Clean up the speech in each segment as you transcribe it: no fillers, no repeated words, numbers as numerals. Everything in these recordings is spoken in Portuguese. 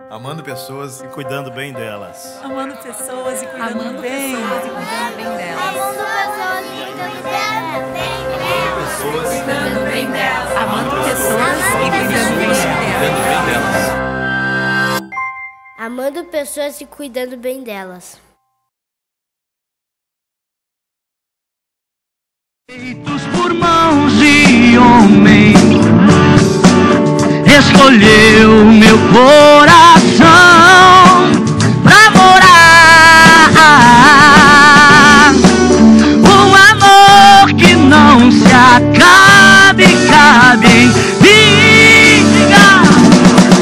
Amando pessoas e cuidando bem delas. Amando pessoas e cuidando bem delas. Amando pessoas e cuidando bem delas. Amando pessoas e cuidando bem delas. Amando pessoas e cuidando bem delas. Feitos por mãos de homem, escolheu meu coração pra morar. Um amor que não se acabe, cabe em vida.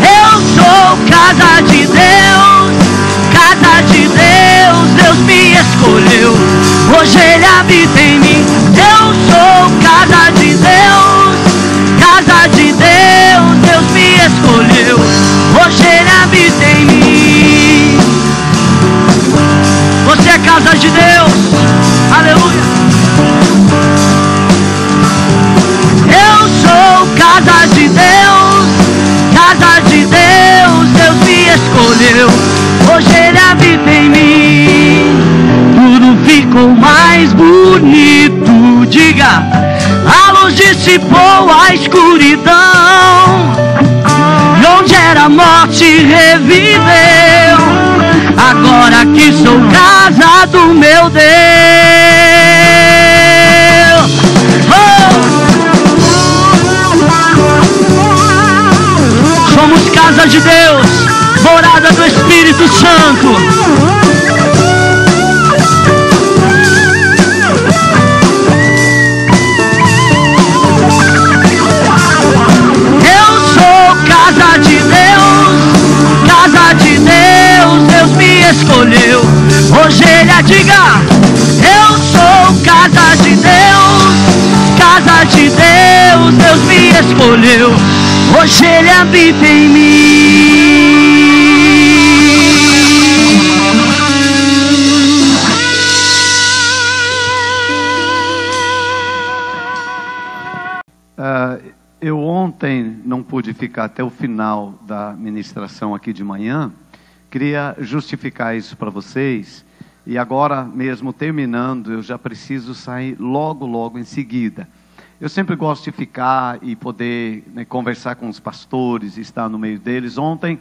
Eu sou casa de Deus, casa de Deus. Deus me escolheu, hoje Ele habita em mim. Eu sou casa de Deus, casa de Deus. Deus me escolheu, hoje Ele habita em mim. Você é casa de Deus, aleluia. Eu sou casa de Deus, casa de Deus. Deus me escolheu, hoje Ele habita em mim. Tudo ficou mais bonito, diga. A luz dissipou a escuridão, e onde era a morte reviveu. Agora que sou casa do meu Deus. Somos casa de Deus, morada do Espírito Santo. Casa de Deus, casa de Deus. Deus me escolheu, hoje Ele diga. Eu sou casa de Deus, casa de Deus. Deus me escolheu, hoje Ele habita em mim. Eu ontem não pude ficar até o final da ministração aqui de manhã. Queria justificar isso para vocês. E agora mesmo terminando, eu já preciso sair logo em seguida. Eu sempre gosto de ficar e poder conversar com os pastores, estar no meio deles. Ontem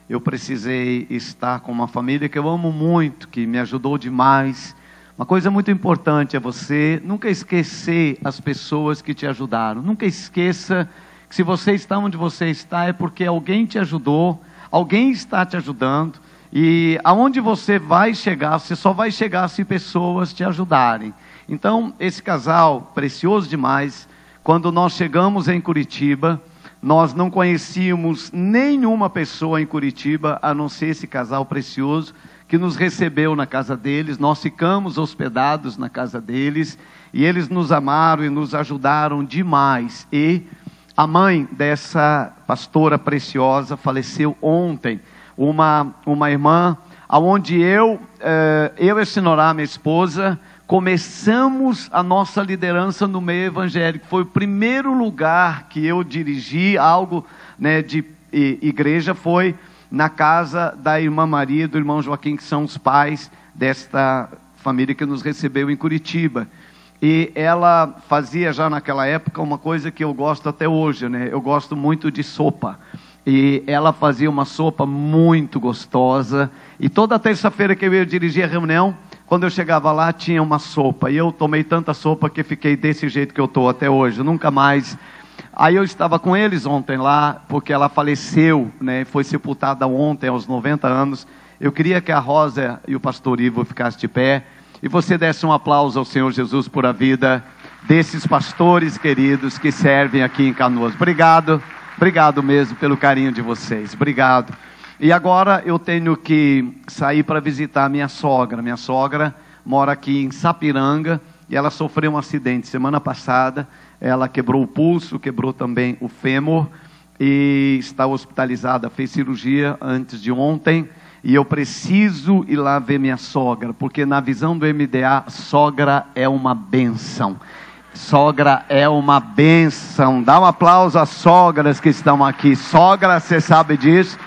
eu precisei estar com uma família que eu amo muito, que me ajudou demais. Uma coisa muito importante é você nunca esquecer as pessoas que te ajudaram. Nunca esqueça que se você está onde você está é porque alguém te ajudou, alguém está te ajudando. E aonde você vai chegar, você só vai chegar se pessoas te ajudarem. Então, esse casal, precioso demais, quando nós chegamos em Curitiba, nós não conhecíamos nenhuma pessoa em Curitiba, a não ser esse casal precioso, que nos recebeu na casa deles. Nós ficamos hospedados na casa deles, e eles nos amaram e nos ajudaram demais. E a mãe dessa pastora preciosa faleceu ontem, uma irmã, aonde eu e a Sinorá, minha esposa, começamos a nossa liderança no meio evangélico. Foi o primeiro lugar que eu dirigi algo de igreja, foi na casa da irmã Maria e do irmão Joaquim, que são os pais desta família que nos recebeu em Curitiba. E ela fazia já naquela época uma coisa que eu gosto até hoje, eu gosto muito de sopa. E ela fazia uma sopa muito gostosa, e toda terça-feira que eu ia dirigir a reunião, quando eu chegava lá tinha uma sopa, e eu tomei tanta sopa que fiquei desse jeito que eu estou até hoje, nunca mais. Aí eu estava com eles ontem lá, porque ela faleceu, foi sepultada ontem aos 90 anos. Eu queria que a Rosa e o pastor Ivo ficassem de pé, e você desse um aplauso ao Senhor Jesus por a vida desses pastores queridos que servem aqui em Canoas. Obrigado, obrigado mesmo pelo carinho de vocês, obrigado. E agora eu tenho que sair para visitar a minha sogra. Minha sogra mora aqui em Sapiranga, e ela sofreu um acidente semana passada. Ela quebrou o pulso, quebrou também o fêmur, e está hospitalizada, fez cirurgia antes de ontem. E eu preciso ir lá ver minha sogra, porque na visão do MDA, sogra é uma bênção. Sogra é uma bênção. Dá um aplauso às sogras que estão aqui. Sogra, você sabe disso.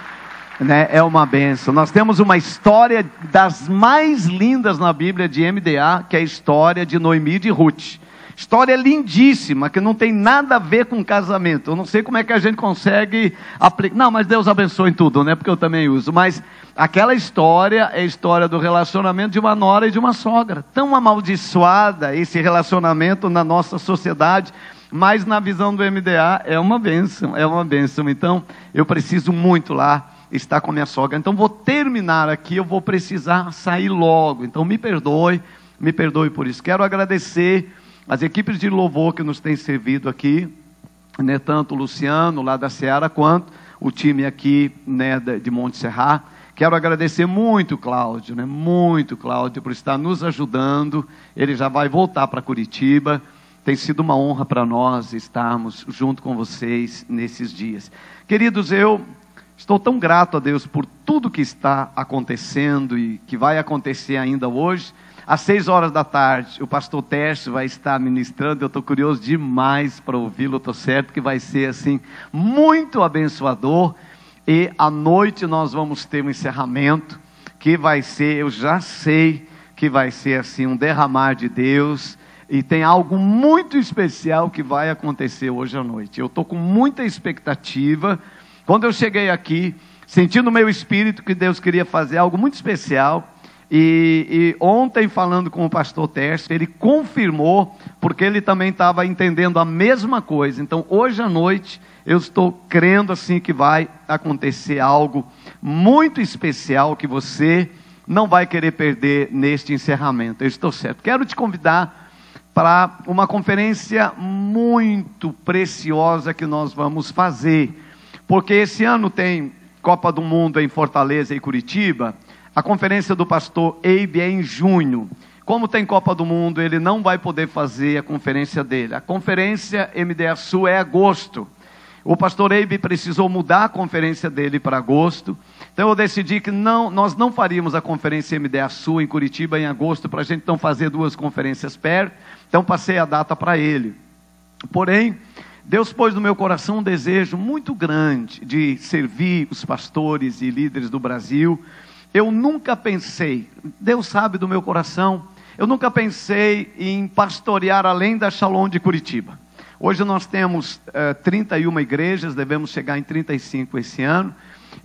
né? É uma bênção. Nós temos uma história das mais lindas na Bíblia de MDA, que é a história de Noemi e de Ruth. História lindíssima, que não tem nada a ver com casamento. Eu não sei como é que a gente consegue aplicar. Não, mas Deus abençoe em tudo, né? Porque eu também uso. Mas aquela história é a história do relacionamento de uma nora e de uma sogra. Tão amaldiçoada esse relacionamento na nossa sociedade, mas na visão do MDA é uma bênção, é uma bênção. Então, eu preciso muito lá estar com a minha sogra. Então, vou terminar aqui, eu vou precisar sair logo. Então, me perdoe por isso. Quero agradecer as equipes de louvor que nos têm servido aqui, né, tanto o Luciano, lá da Seara, quanto o time aqui, né, de Monte Serra. Quero agradecer muito Cláudio, né, muito Cláudio, por estar nos ajudando. Ele já vai voltar para Curitiba. Tem sido uma honra para nós estarmos junto com vocês nesses dias. Queridos, eu estou tão grato a Deus por tudo que está acontecendo e que vai acontecer ainda hoje. Às 6 horas da tarde, o pastor Tércio vai estar ministrando. Eu estou curioso demais para ouvi-lo. Estou certo que vai ser assim, muito abençoador. E à noite nós vamos ter um encerramento, que vai ser, eu já sei, que vai ser assim, um derramar de Deus. E tem algo muito especial que vai acontecer hoje à noite. Eu estou com muita expectativa. Quando eu cheguei aqui, senti no meu espírito que Deus queria fazer algo muito especial. E ontem, falando com o pastor Tércio, ele confirmou, porque ele também estava entendendo a mesma coisa. Então, hoje à noite, eu estou crendo assim que vai acontecer algo muito especial, que você não vai querer perder neste encerramento. Eu estou certo. Quero te convidar para uma conferência muito preciosa que nós vamos fazer. Porque esse ano tem Copa do Mundo em Fortaleza e Curitiba. A conferência do pastor Eibe é em junho. Como tem Copa do Mundo, ele não vai poder fazer a conferência dele. A conferência MDA Sul é agosto. O pastor Eibe precisou mudar a conferência dele para agosto. Então eu decidi que nós não faríamos a conferência MDA Sul em Curitiba em agosto, para a gente não fazer 2 conferências perto. Então passei a data para ele. Porém, Deus pôs no meu coração um desejo muito grande de servir os pastores e líderes do Brasil. Eu nunca pensei, Deus sabe do meu coração, eu nunca pensei em pastorear além da Shalom de Curitiba. Hoje nós temos 31 igrejas, devemos chegar em 35 esse ano.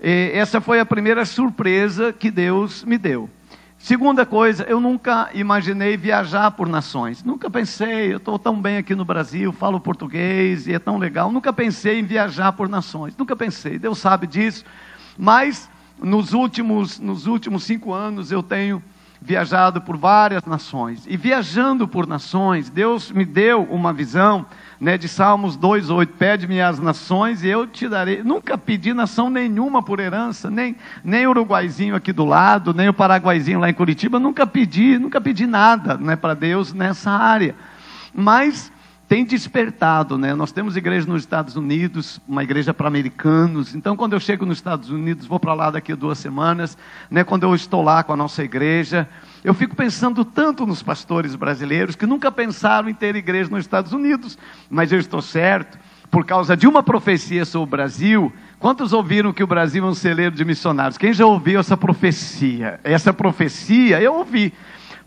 E essa foi a primeira surpresa que Deus me deu. Segunda coisa, eu nunca imaginei viajar por nações. Nunca pensei, eu estou tão bem aqui no Brasil, falo português e é tão legal. Nunca pensei em viajar por nações, nunca pensei, Deus sabe disso. Mas nos últimos 5 anos eu tenho viajado por várias nações. E viajando por nações, Deus me deu uma visão, né, de Salmos 2:8, pede-me as nações e eu te darei. Nunca pedi nação nenhuma por herança, nem o uruguaizinho aqui do lado, nem o paraguaizinho lá em Curitiba, nunca pedi nada, né, para Deus nessa área. Mas tem despertado, né? Nós temos igreja nos Estados Unidos, uma igreja para americanos. Então, quando eu chego nos Estados Unidos, vou para lá daqui a 2 semanas, né? Quando eu estou lá com a nossa igreja, eu fico pensando tanto nos pastores brasileiros que nunca pensaram em ter igreja nos Estados Unidos. Mas eu estou certo, por causa de uma profecia sobre o Brasil. Quantos ouviram que o Brasil é um celeiro de missionários? Quem já ouviu essa profecia? Essa profecia eu ouvi.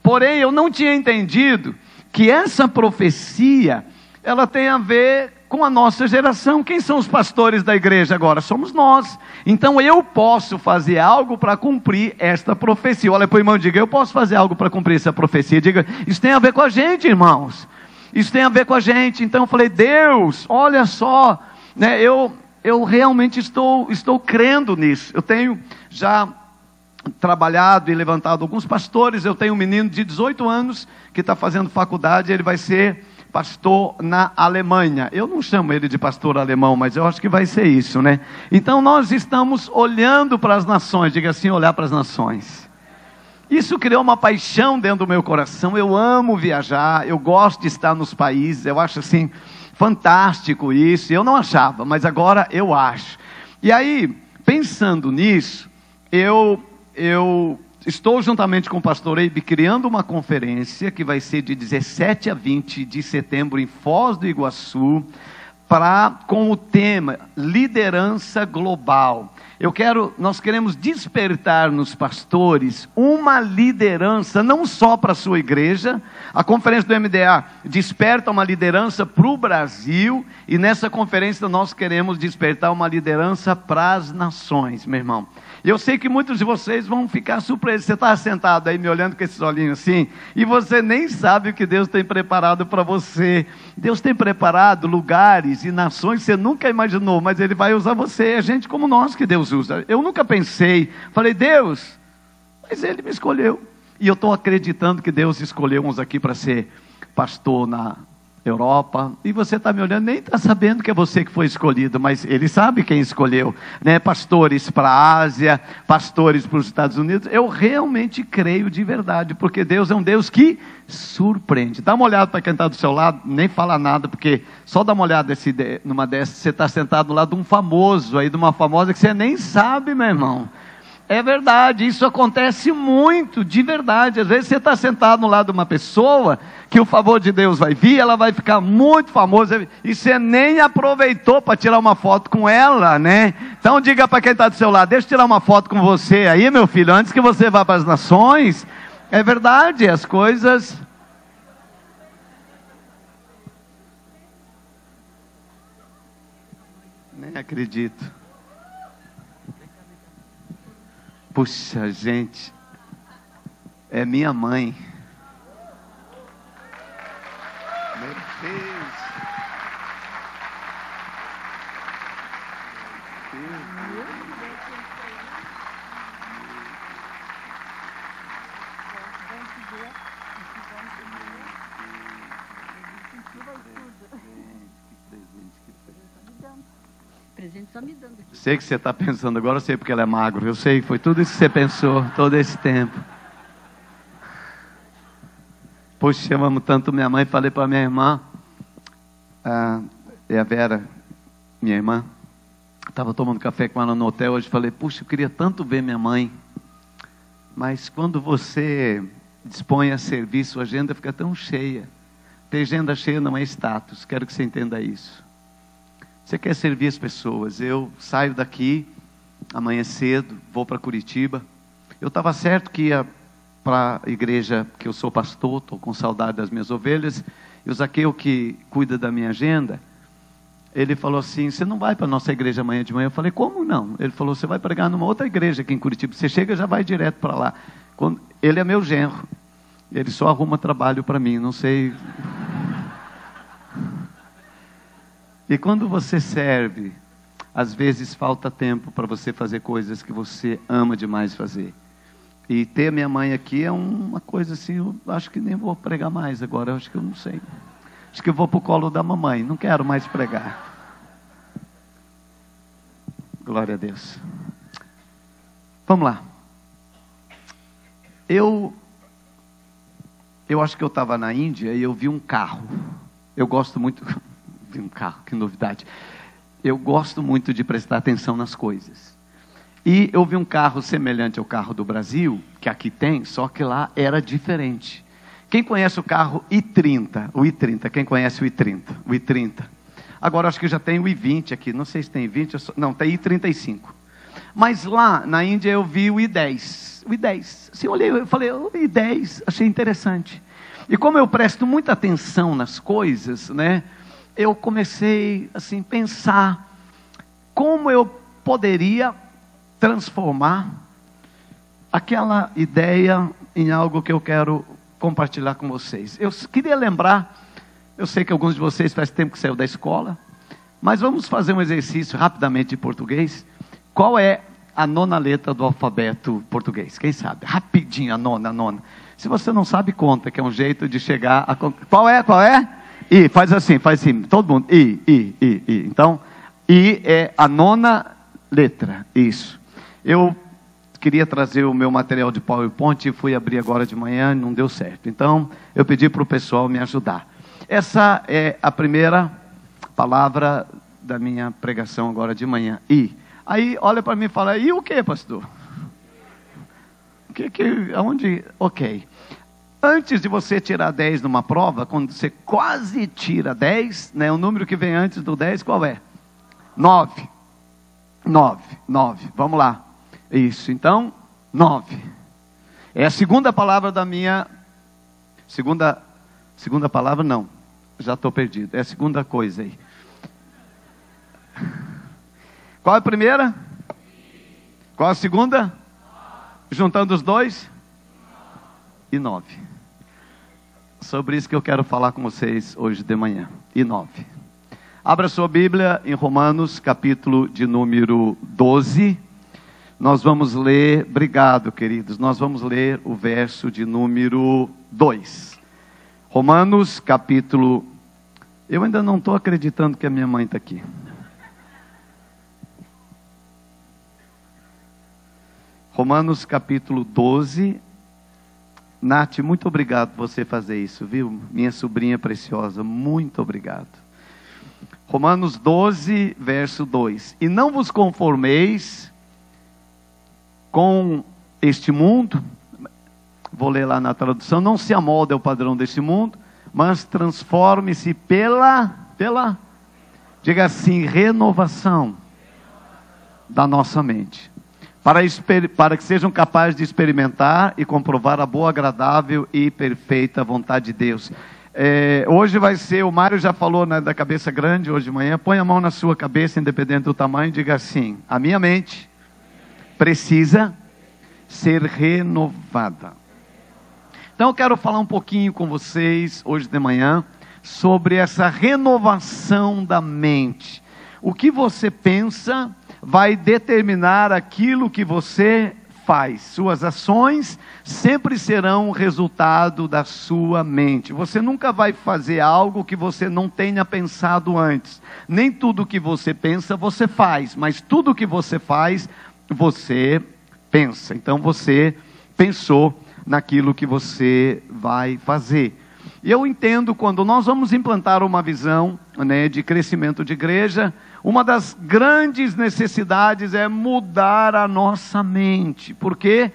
Porém, eu não tinha entendido que essa profecia, ela tem a ver com a nossa geração. Quem são os pastores da igreja agora? Somos nós. Então eu posso fazer algo para cumprir esta profecia. Olha para o irmão e diga, eu posso fazer algo para cumprir essa profecia. Diga, isso tem a ver com a gente, irmãos. Isso tem a ver com a gente. Então eu falei, Deus, olha só, né, eu realmente estou crendo nisso. Eu tenho já trabalhado e levantado alguns pastores. Eu tenho um menino de 18 anos que está fazendo faculdade, ele vai ser pastor na Alemanha. Eu não chamo ele de pastor alemão, mas eu acho que vai ser isso, né? Então nós estamos olhando para as nações, diga assim, olhar para as nações. Isso criou uma paixão dentro do meu coração. Eu amo viajar, eu gosto de estar nos países, eu acho assim, fantástico isso. Eu não achava, mas agora eu acho. E aí, pensando nisso, eu estou juntamente com o pastor Eibe criando uma conferência que vai ser de 17 a 20 de setembro em Foz do Iguaçu, com o tema liderança global. Nós queremos despertar nos pastores uma liderança não só para a sua igreja. A conferência do MDA desperta uma liderança para o Brasil, e nessa conferência nós queremos despertar uma liderança para as nações, meu irmão. Eu sei que muitos de vocês vão ficar surpresos. Você está sentado aí me olhando com esses olhinhos assim, e você nem sabe o que Deus tem preparado para você. Deus tem preparado lugares e nações que você nunca imaginou, mas Ele vai usar você. É gente como nós que Deus usa. Eu nunca pensei, falei, Deus, mas Ele me escolheu. E eu estou acreditando que Deus escolheu uns aqui para ser pastor na Europa, e você está me olhando, nem está sabendo que é você que foi escolhido, mas Ele sabe quem escolheu, né? Pastores para a Ásia, pastores para os Estados Unidos. Eu realmente creio de verdade, porque Deus é um Deus que surpreende. Dá uma olhada para quem está do seu lado, nem fala nada, porque só dá uma olhada numa dessas, você está sentado do lado de um famoso, aí de uma famosa que você nem sabe, meu irmão. É verdade, isso acontece muito, de verdade. Às vezes você está sentado no lado de uma pessoa, que o favor de Deus vai vir, ela vai ficar muito famosa, e você nem aproveitou para tirar uma foto com ela, né? Então diga para quem está do seu lado, deixa eu tirar uma foto com você aí, meu filho, antes que você vá para as nações. É verdade, as coisas... Nem acredito. Puxa, gente, é minha mãe. Meu Deus. Só me dando. Sei que você está pensando agora, eu sei porque ela é magro. Eu sei, foi tudo isso que você pensou todo esse tempo. Poxa, eu amo tanto minha mãe. Falei para minha irmã, é a Vera, minha irmã. Estava tomando café com ela no hotel hoje. Falei, puxa, eu queria tanto ver minha mãe. Mas quando você dispõe a serviço, a agenda fica tão cheia. Ter agenda cheia não é status. Quero que você entenda isso. Você quer servir as pessoas. Eu saio daqui amanhã cedo, vou para Curitiba. Eu estava certo que ia para a igreja que eu sou pastor, estou com saudade das minhas ovelhas. E o Zaqueu, que cuida da minha agenda, ele falou assim, você não vai para a nossa igreja amanhã de manhã? Eu falei, como não? Ele falou, você vai pregar numa outra igreja aqui em Curitiba. Você chega e já vai direto para lá. Ele é meu genro. Ele só arruma trabalho para mim, não sei... E quando você serve, às vezes falta tempo para você fazer coisas que você ama demais fazer. E ter minha mãe aqui é uma coisa assim, eu acho que nem vou pregar mais agora, eu acho que eu não sei. Acho que eu vou para o colo da mamãe, não quero mais pregar. Glória a Deus. Vamos lá. Eu acho que eu estava na Índia e eu vi um carro. Eu gosto muito... um carro, que novidade. Eu gosto muito de prestar atenção nas coisas. E eu vi um carro semelhante ao carro do Brasil, que aqui tem, só que lá era diferente. Quem conhece o carro i30? O i30, quem conhece o i30? O i30. Agora acho que já tem o i20 aqui, não sei se tem i20, não, tem i35. Mas lá na Índia eu vi o i10. O i10. Assim, olhei, eu falei, o i10, achei interessante. E como eu presto muita atenção nas coisas, né? Eu comecei assim a pensar como eu poderia transformar aquela ideia em algo que eu quero compartilhar com vocês. Eu queria lembrar, eu sei que alguns de vocês faz tempo que saiu da escola, mas vamos fazer um exercício rapidamente de português. Qual é a 9ª letra do alfabeto português? Quem sabe? Rapidinho, a nona. Se você não sabe, conta, que é um jeito de chegar a... Qual é? I, faz assim, todo mundo, I. Então, I é a 9ª letra, isso. Eu queria trazer o meu material de PowerPoint e fui abrir agora de manhã e não deu certo. Então, eu pedi para o pessoal me ajudar. Essa é a primeira palavra da minha pregação agora de manhã, I. Aí, olha para mim e fala, e o que, pastor? Aonde? Ok. Antes de você tirar 10 numa prova, quando você quase tira 10, né, o número que vem antes do 10 qual é? 9. 9. Vamos lá. Isso, então, 9. É a segunda palavra da minha... Segunda palavra, não. Já estou perdido. É a segunda coisa aí. Qual é a primeira? Qual a segunda? Juntando os dois? E 9. Sobre isso que eu quero falar com vocês hoje de manhã. E 9. Abra sua Bíblia em Romanos, capítulo de número 12. Nós vamos ler, obrigado queridos, nós vamos ler o verso de número 2. Romanos, capítulo... Eu ainda não estou acreditando que a minha mãe está aqui. Romanos, capítulo 12. Nath, muito obrigado por você fazer isso, viu? Minha sobrinha preciosa, muito obrigado. Romanos 12, verso 2. E não vos conformeis com este mundo, vou ler lá na tradução, não se amolde ao padrão deste mundo, mas transforme-se pela, diga assim, renovação da nossa mente. Para que sejam capazes de experimentar e comprovar a boa, agradável e perfeita vontade de Deus. Hoje vai ser, o Mário já falou, né, da cabeça grande hoje de manhã. Põe a mão na sua cabeça, independente do tamanho, e diga assim: a minha mente precisa ser renovada. Então eu quero falar um pouquinho com vocês hoje de manhã sobre essa renovação da mente. O que você pensa vai determinar aquilo que você faz. Suas ações sempre serão resultado da sua mente. Você nunca vai fazer algo que você não tenha pensado antes. Nem tudo que você pensa, você faz. Mas tudo que você faz, você pensa. Então você pensou naquilo que você vai fazer. E eu entendo, quando nós vamos implantar uma visão, né, de crescimento de igreja, uma das grandes necessidades é mudar a nossa mente, porque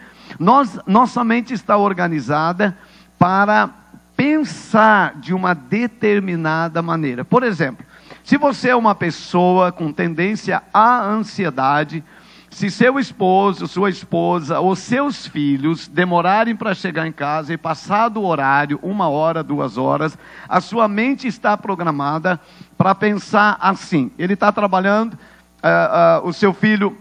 nossa mente está organizada para pensar de uma determinada maneira. Por exemplo, se você é uma pessoa com tendência à ansiedade, se seu esposo, sua esposa ou seus filhos demorarem para chegar em casa e passado o horário, 1 hora, 2 horas, a sua mente está programada para pensar assim. Ele está trabalhando, o seu filho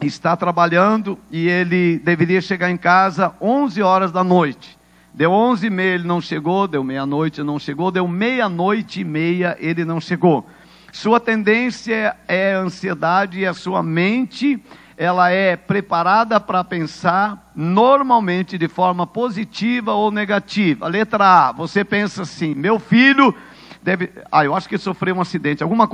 está trabalhando e ele deveria chegar em casa 11 horas da noite. Deu 11h30, ele não chegou, deu meia-noite, não chegou, deu 00:30, ele não chegou. Sua tendência é a ansiedade e a sua mente, ela é preparada para pensar normalmente de forma positiva ou negativa. Letra A, você pensa assim: meu filho deve... eu acho que sofreu um acidente, alguma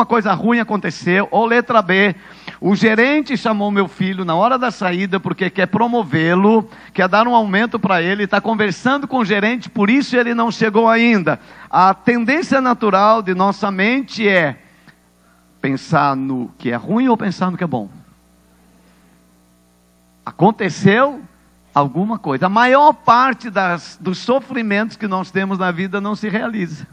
coisa ruim aconteceu. Ou letra B, o gerente chamou meu filho na hora da saída porque quer promovê-lo, quer dar um aumento para ele, está conversando com o gerente, por isso ele não chegou ainda. A tendência natural de nossa mente é pensar no que é ruim ou pensar no que é bom. Aconteceu alguma coisa. A maior parte dos sofrimentos que nós temos na vida não se realiza.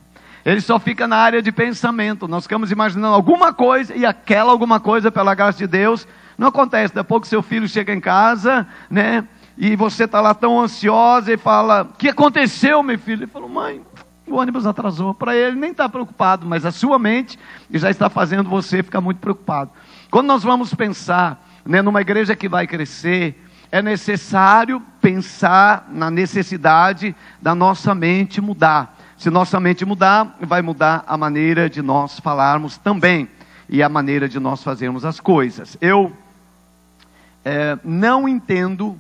Ele só fica na área de pensamento. Nós ficamos imaginando alguma coisa, e aquela alguma coisa, pela graça de Deus, não acontece. Depois que seu filho chega em casa, né, e você está lá tão ansiosa e fala: o que aconteceu, meu filho? Ele falou: mãe, o ônibus atrasou. Para ele nem está preocupado, mas a sua mente já está fazendo você ficar muito preocupado. Quando nós vamos pensar, né, numa igreja que vai crescer, é necessário pensar na necessidade da nossa mente mudar. Se nossa mente mudar, vai mudar a maneira de nós falarmos também, e a maneira de nós fazermos as coisas. Eu não entendo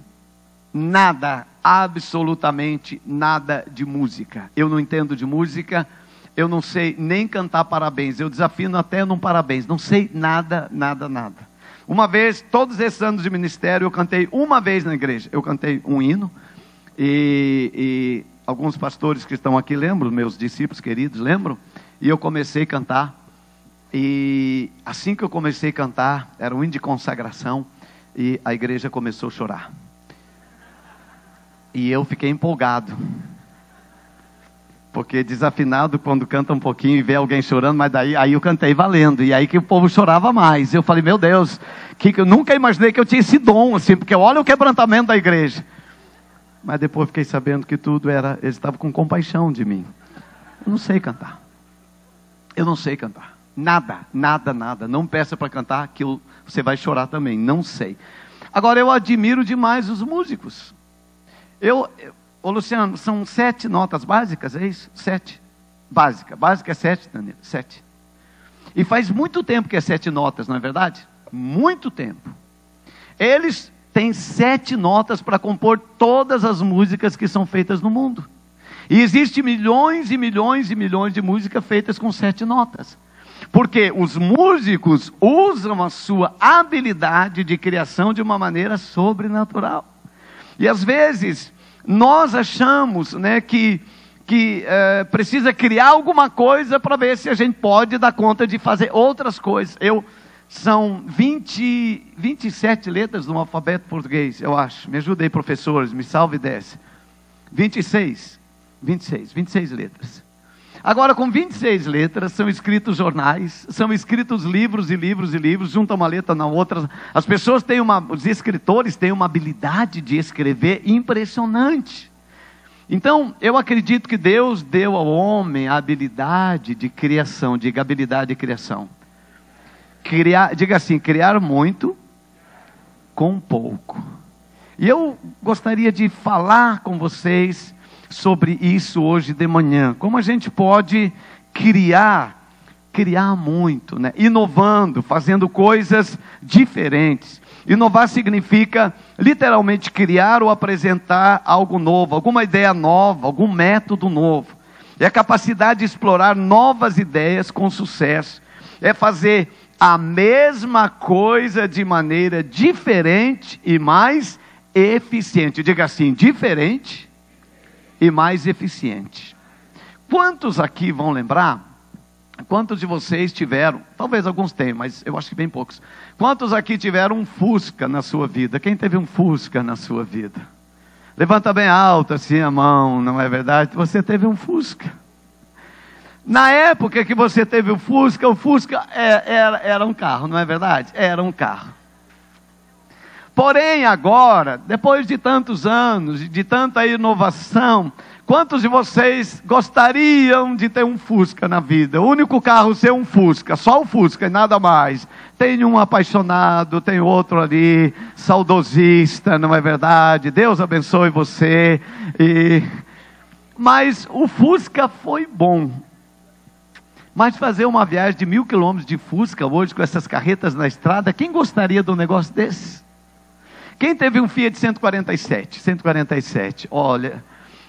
nada, absolutamente nada de música. Eu não entendo de música, eu não sei nem cantar parabéns, eu desafino até num parabéns, não sei nada. Uma vez, todos esses anos de ministério, eu cantei uma vez na igreja. Eu cantei um hino, e alguns pastores que estão aqui lembram, meus discípulos queridos lembram, e eu comecei a cantar, e assim que eu comecei a cantar, era um hino de consagração, e a igreja começou a chorar. E eu fiquei empolgado. Porque desafinado, quando canta um pouquinho e vê alguém chorando, mas daí aí eu cantei valendo. E aí que o povo chorava mais. Eu falei, meu Deus, que eu nunca imaginei que eu tinha esse dom, assim, porque olha o quebrantamento da igreja. Mas depois fiquei sabendo que tudo era, eles estavam com compaixão de mim. Eu não sei cantar. Eu não sei cantar. Nada, nada, nada. Não me peça para cantar que você vai chorar também. Não sei. Agora eu admiro demais os músicos. Ô Luciano, são 7 notas básicas, é isso? 7. Básica é 7, Danilo, 7. E faz muito tempo que é 7 notas, não é verdade? Muito tempo. Eles têm 7 notas para compor todas as músicas que são feitas no mundo. E existem milhões e milhões e milhões de músicas feitas com 7 notas. Porque os músicos usam a sua habilidade de criação de uma maneira sobrenatural. E às vezes nós achamos, né, que precisa criar alguma coisa para ver se a gente pode dar conta de fazer outras coisas. São 27 letras no alfabeto português, eu acho. Me ajudem, professores, me salve e desce. 26 letras. Agora, com 26 letras, são escritos jornais, são escritos livros e livros e livros, juntam uma letra na outra. As pessoas os escritores têm uma habilidade de escrever impressionante. Então, eu acredito que Deus deu ao homem a habilidade de criação, diga habilidade de criação. Diga assim, criar muito com pouco. E eu gostaria de falar com vocês sobre isso hoje de manhã. Como a gente pode criar muito, né? Inovando, fazendo coisas diferentes. Inovar significa literalmente criar ou apresentar algo novo, alguma ideia nova, algum método novo. É a capacidade de explorar novas ideias com sucesso. É fazer a mesma coisa de maneira diferente e mais eficiente. Diga assim, diferente e mais eficiente. Quantos aqui vão lembrar? Quantos de vocês tiveram, talvez alguns tenham, mas eu acho que bem poucos. Quantos aqui tiveram um Fusca na sua vida? Quem teve um Fusca na sua vida? Levanta bem alto assim a mão, não é verdade? Você teve um Fusca. Na época que você teve o Fusca era um carro, não é verdade? Era um carro. Porém agora, depois de tantos anos, de tanta inovação, quantos de vocês gostariam de ter um Fusca na vida? O único carro ser um Fusca, só o Fusca e nada mais. Tem um apaixonado, tem outro ali, saudosista, não é verdade? Deus abençoe você. Mas o Fusca foi bom. Mas fazer uma viagem de 1000 quilômetros de Fusca hoje, com essas carretas na estrada, quem gostaria de um negócio desse? Quem teve um Fiat 147? Olha,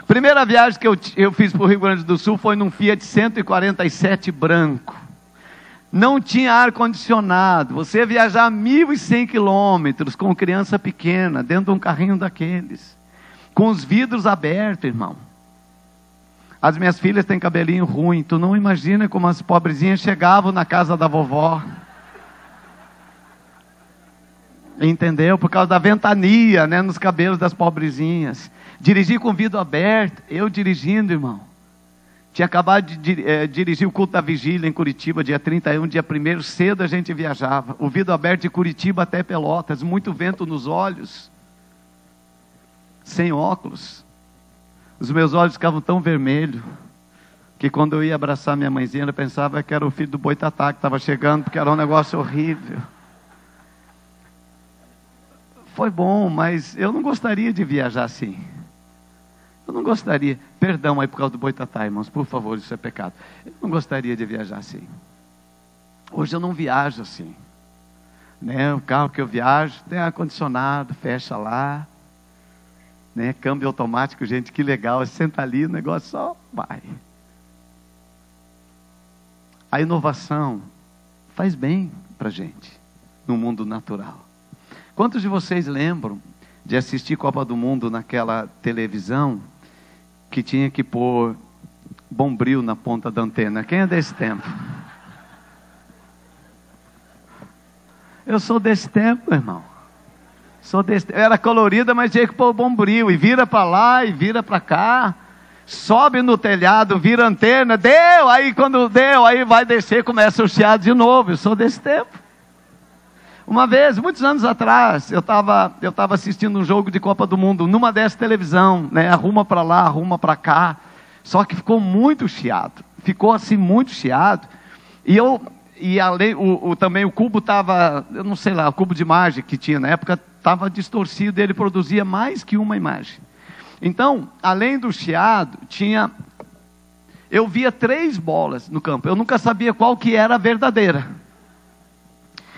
primeira viagem que eu fiz para o Rio Grande do Sul foi num Fiat 147 branco. Não tinha ar-condicionado. Você ia viajar 1.100 quilômetros com criança pequena, dentro de um carrinho daqueles. Com os vidros abertos, irmão. As minhas filhas têm cabelinho ruim. Tu não imagina como as pobrezinhas chegavam na casa da vovó. Entendeu? Por causa da ventania, né, nos cabelos das pobrezinhas. Dirigir com o vidro aberto. Eu dirigindo, irmão. Tinha acabado de dirigir o culto da vigília em Curitiba, dia 31, dia 1º, cedo a gente viajava. O vidro aberto de Curitiba até Pelotas, muito vento nos olhos. Sem óculos. Os meus olhos ficavam tão vermelhos, que quando eu ia abraçar minha mãezinha, eu pensava que era o filho do Boitatá que estava chegando, porque era um negócio horrível. Foi bom, mas eu não gostaria de viajar assim. Eu não gostaria, perdão aí por causa do Boitatá, irmãos, por favor, isso é pecado. Eu não gostaria de viajar assim. Hoje eu não viajo assim. Né? O carro que eu viajo tem ar-condicionado, fecha lá. Né? Câmbio automático, gente, que legal. Você senta ali, o negócio só vai. A inovação faz bem para a gente, no mundo natural. Quantos de vocês lembram de assistir Copa do Mundo naquela televisão que tinha que pôr bombril na ponta da antena? Quem é desse tempo? Eu sou desse tempo, irmão. Era colorida, mas tinha que pôr bombril. E vira para lá, e vira para cá. Sobe no telhado, vira antena. Deu! Aí quando deu, aí vai descer, começa o chiado de novo. Eu sou desse tempo. Uma vez, muitos anos atrás, eu estava assistindo um jogo de Copa do Mundo, numa dessa televisão, né? Arruma para lá, arruma para cá. Só que ficou muito chiado. Ficou assim, muito chiado. Também o cubo estava, eu não sei lá, o cubo de imagem que tinha na época, estava distorcido, ele produzia mais que uma imagem. Então, além do chiado, eu via 3 bolas no campo. Eu nunca sabia qual que era a verdadeira.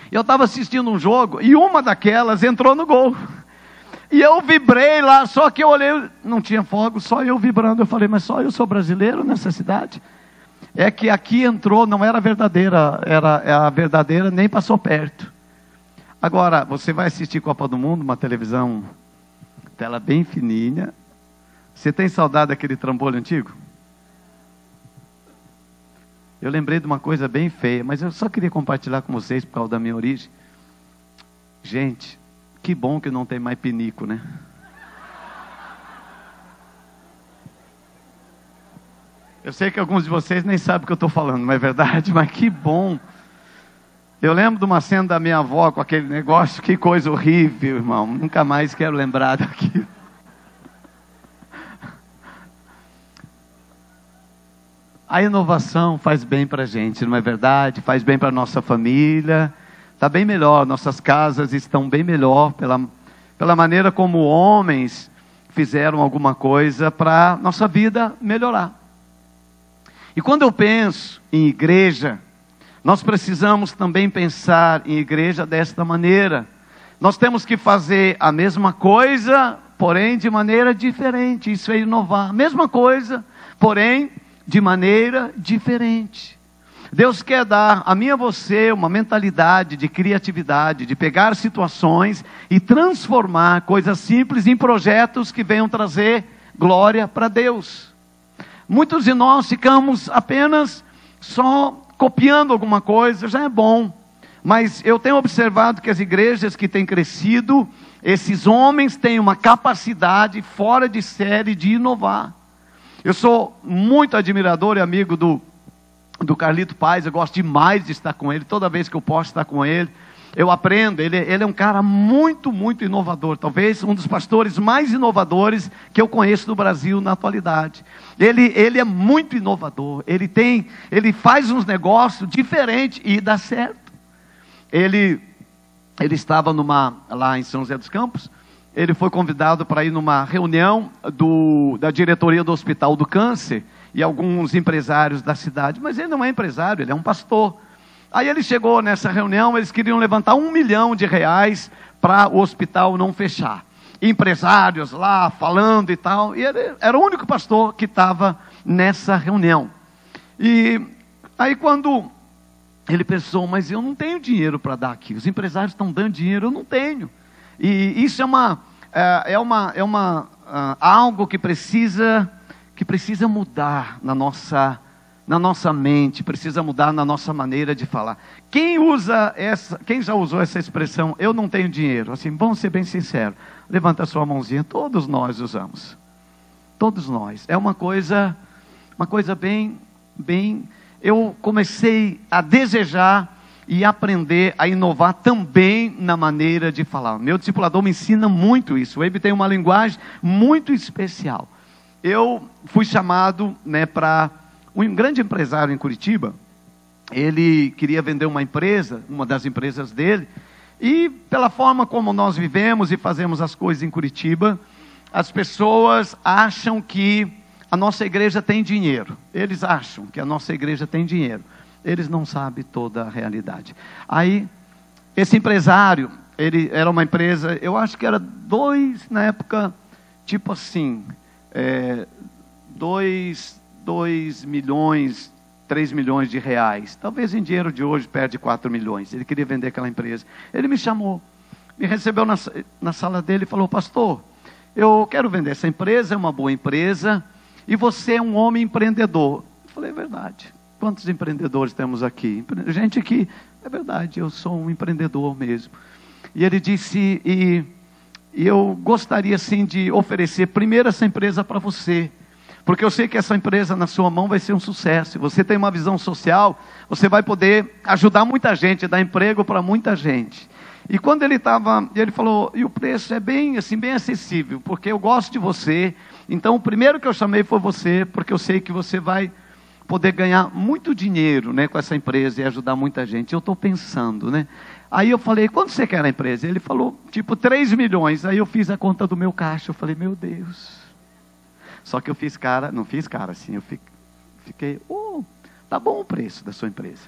Eu estava assistindo um jogo e uma daquelas entrou no gol. E eu vibrei lá, só que eu olhei, não tinha fogo, só eu vibrando. Eu falei, mas só eu sou brasileiro nessa cidade? É que aqui entrou, não era a verdadeira, era a verdadeira, nem passou perto. Agora, você vai assistir Copa do Mundo, uma televisão, tela bem fininha. Você tem saudade daquele trambolho antigo? Eu lembrei de uma coisa bem feia, mas eu só queria compartilhar com vocês por causa da minha origem. Gente, que bom que não tem mais pinico, né? Eu sei que alguns de vocês nem sabem o que eu estou falando, não é verdade? Mas que bom. Eu lembro de uma cena da minha avó com aquele negócio, que coisa horrível, irmão. Nunca mais quero lembrar daquilo. A inovação faz bem para a gente, não é verdade? Faz bem para a nossa família. Está bem melhor, nossas casas estão bem melhor pela maneira como homens fizeram alguma coisa para nossa vida melhorar. E quando eu penso em igreja, nós precisamos também pensar em igreja desta maneira. Nós temos que fazer a mesma coisa, porém de maneira diferente. Isso é inovar. A mesma coisa, porém de maneira diferente. Deus quer dar a mim e a você uma mentalidade de criatividade, de pegar situações e transformar coisas simples em projetos que venham trazer glória para Deus. Muitos de nós ficamos apenas só copiando alguma coisa, já é bom. Mas eu tenho observado que as igrejas que têm crescido, esses homens têm uma capacidade fora de série de inovar. Eu sou muito admirador e amigo do Carlito Paz, eu gosto demais de estar com ele, toda vez que eu posso estar com ele, eu aprendo. Ele é um cara muito, muito inovador, talvez um dos pastores mais inovadores que eu conheço no Brasil na atualidade. Ele é muito inovador, ele faz uns negócios diferentes e dá certo. Ele estava lá em São José dos Campos, ele foi convidado para ir numa reunião da diretoria do Hospital do Câncer e alguns empresários da cidade, mas ele não é empresário, ele é um pastor. Aí ele chegou nessa reunião, eles queriam levantar R$1 milhão para o hospital não fechar. Empresários lá falando e tal, e ele era o único pastor que estava nessa reunião. E aí quando ele pensou, mas eu não tenho dinheiro para dar aqui, os empresários estão dando dinheiro, eu não tenho. E isso algo que precisa mudar na nossa mente, precisa mudar na nossa maneira de falar. Quem já usou essa expressão, eu não tenho dinheiro? Assim, vamos ser bem sinceros. Levanta a sua mãozinha, todos nós usamos. Todos nós. É uma coisa bem, eu comecei a desejar e aprender a inovar também na maneira de falar. Meu discipulador me ensina muito isso. Ele tem uma linguagem muito especial. Eu fui chamado para um grande empresário em Curitiba. Ele queria vender uma empresa, uma das empresas dele. E pela forma como nós vivemos e fazemos as coisas em Curitiba, as pessoas acham que a nossa igreja tem dinheiro. Eles acham que a nossa igreja tem dinheiro. Eles não sabem toda a realidade. Aí, esse empresário, ele era uma empresa, eu acho que era na época, tipo assim, 2 milhões, 3 milhões de reais. Talvez em dinheiro de hoje perde 4 milhões. Ele queria vender aquela empresa. Ele me chamou, me recebeu na sala dele e falou, pastor, eu quero vender essa empresa, é uma boa empresa, e você é um homem empreendedor. Eu falei, é verdade. Quantos empreendedores temos aqui? Gente que, é verdade, eu sou um empreendedor mesmo. E ele disse, E eu gostaria sim de oferecer primeiro essa empresa para você. Porque eu sei que essa empresa na sua mão vai ser um sucesso. Você tem uma visão social, você vai poder ajudar muita gente, dar emprego para muita gente. E quando ele falou, e o preço é bem acessível, porque eu gosto de você. Então o primeiro que eu chamei foi você, porque eu sei que você vai poder ganhar muito dinheiro, né, com essa empresa e ajudar muita gente. Eu estou pensando, né? Aí eu falei, quanto você quer na empresa? Ele falou, tipo 3 milhões. Aí eu fiz a conta do meu caixa, eu falei, meu Deus. Só que eu não fiz cara assim, eu fiquei, tá bom o preço da sua empresa.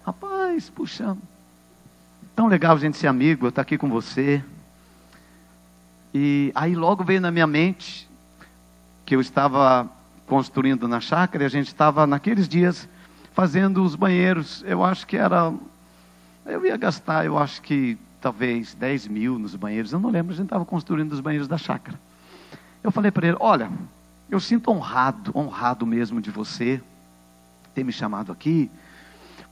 Rapaz, puxa, tão legal a gente ser amigo, eu estar aqui com você. E aí logo veio na minha mente que eu estava construindo na chácara e a gente estava naqueles dias fazendo os banheiros. Eu acho que eu ia gastar, eu acho que talvez 10 mil nos banheiros, eu não lembro, a gente estava construindo os banheiros da chácara. Eu falei para ele, olha, eu sinto honrado mesmo de você ter me chamado aqui,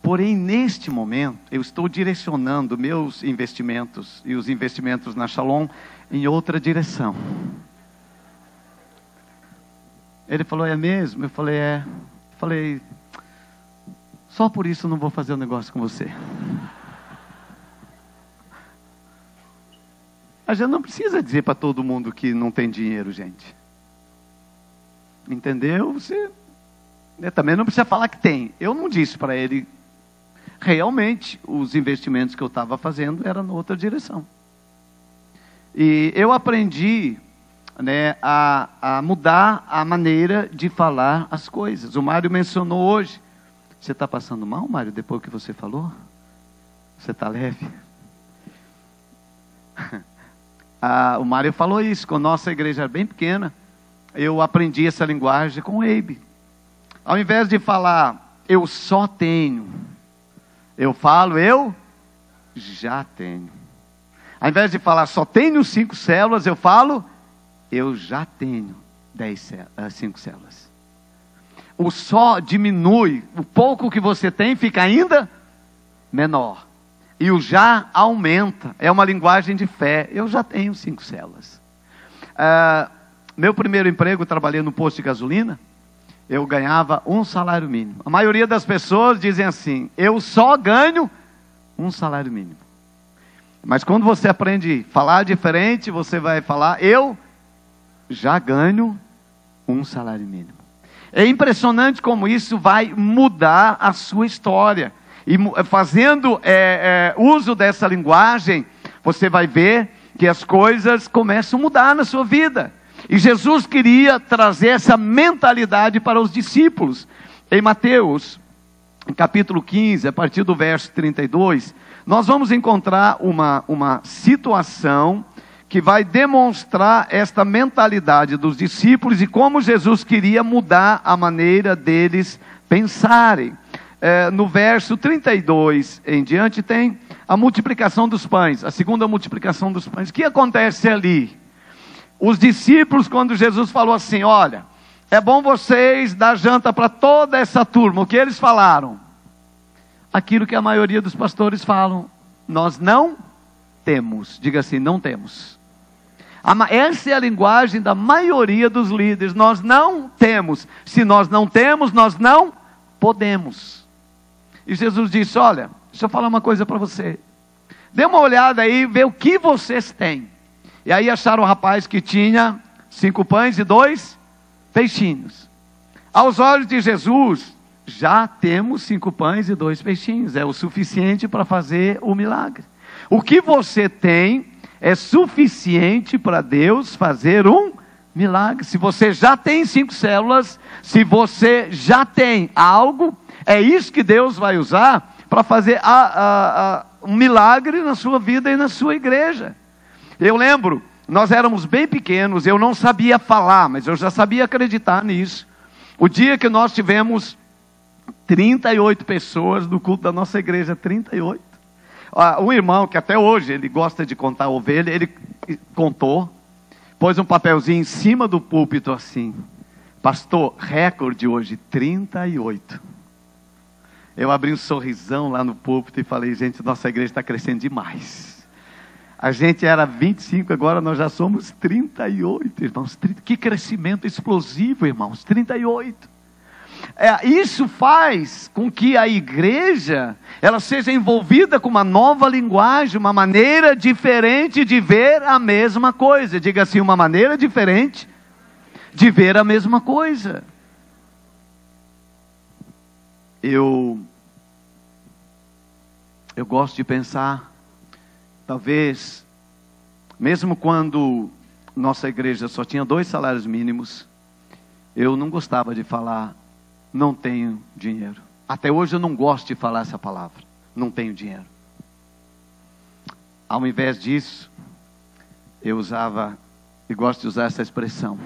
porém neste momento eu estou direcionando meus investimentos e os investimentos na Shalom em outra direção. Ele falou, é mesmo? Eu falei, é. Eu falei, só por isso eu não vou fazer um negócio com você. A gente não precisa dizer para todo mundo que não tem dinheiro, gente. Entendeu? Você também não precisa falar que tem. Eu não disse para ele. Realmente, os investimentos que eu estava fazendo eram em outra direção. E eu aprendi, né, a mudar a maneira de falar as coisas. O Mário mencionou hoje. Você está passando mal, Mário, depois que você falou? Você está leve? O Mário falou isso, quando a nossa igreja era bem pequena, eu aprendi essa linguagem com o Eibe. Ao invés de falar, eu só tenho, eu falo, eu já tenho. Ao invés de falar, só tenho 5 células, eu falo, eu já tenho 5 células. O só diminui, o pouco que você tem fica ainda menor. E o já aumenta, é uma linguagem de fé. Eu já tenho 5 células. Meu primeiro emprego, trabalhei no posto de gasolina, eu ganhava 1 salário mínimo. A maioria das pessoas dizem assim, eu só ganho 1 salário mínimo. Mas quando você aprende a falar diferente, você vai falar, eu já ganho 1 salário mínimo. É impressionante como isso vai mudar a sua história. E fazendo uso dessa linguagem, você vai ver que as coisas começam a mudar na sua vida. E Jesus queria trazer essa mentalidade para os discípulos. Em Mateus, capítulo 15, a partir do verso 32, nós vamos encontrar uma situação que vai demonstrar esta mentalidade dos discípulos e como Jesus queria mudar a maneira deles pensarem. No verso 32 em diante tem a multiplicação dos pães, a segunda multiplicação dos pães. O que acontece ali? Os discípulos, quando Jesus falou assim, olha, é bom vocês dar janta para toda essa turma, o que eles falaram? Aquilo que a maioria dos pastores falam, nós não temos, diga assim, não temos. Essa é a linguagem da maioria dos líderes, nós não temos, se nós não temos, nós não podemos. E Jesus disse, olha, deixa eu falar uma coisa para você. Dê uma olhada aí, vê o que vocês têm. E aí acharam um rapaz que tinha 5 pães e 2 peixinhos. Aos olhos de Jesus, já temos 5 pães e 2 peixinhos. É o suficiente para fazer o milagre. O que você tem é suficiente para Deus fazer um milagre. Se você já tem 5 células, se você já tem algo, é isso que Deus vai usar para fazer um milagre na sua vida e na sua igreja. Eu lembro, nós éramos bem pequenos, eu não sabia falar, mas eu já sabia acreditar nisso. O dia que nós tivemos 38 pessoas no culto da nossa igreja, 38. Um irmão que até hoje ele gosta de contar ovelha, ele contou, pôs um papelzinho em cima do púlpito assim, pastor, recorde hoje, 38. Eu abri um sorrisão lá no púlpito e falei, gente, nossa igreja está crescendo demais. A gente era 25, agora nós já somos 38, irmãos. Que crescimento explosivo, irmãos. 38. Isso faz com que a igreja ela seja envolvida com uma nova linguagem, uma maneira diferente de ver a mesma coisa. Diga assim, uma maneira diferente de ver a mesma coisa. Eu gosto de pensar, talvez, mesmo quando nossa igreja só tinha 2 salários mínimos, eu não gostava de falar, não tenho dinheiro. Até hoje eu não gosto de falar essa palavra, não tenho dinheiro. Ao invés disso, eu usava, e gosto de usar essa expressão: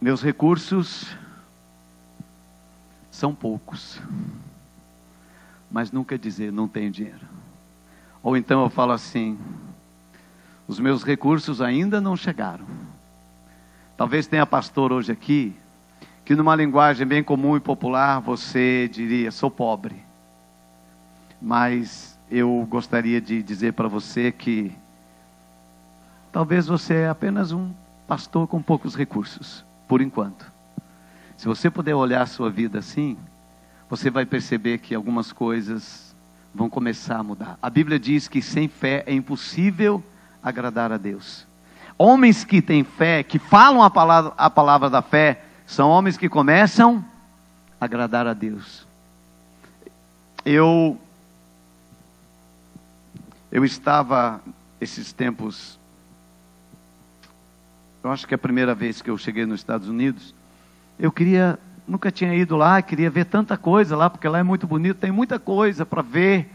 meus recursos são poucos, mas nunca dizer não tenho dinheiro. Ou então eu falo assim: os meus recursos ainda não chegaram. Talvez tenha pastor hoje aqui, que numa linguagem bem comum e popular, você diria, sou pobre. Mas eu gostaria de dizer para você que talvez você é apenas um pastor com poucos recursos, por enquanto. Se você puder olhar a sua vida assim, você vai perceber que algumas coisas vão começar a mudar. A Bíblia diz que sem fé é impossível agradar a Deus. Homens que têm fé, que falam a palavra da fé, são homens que começam a agradar a Deus. Eu estava, esses tempos, eu acho que é a primeira vez que eu cheguei nos Estados Unidos, nunca tinha ido lá, queria ver tanta coisa lá, porque lá é muito bonito, tem muita coisa para ver.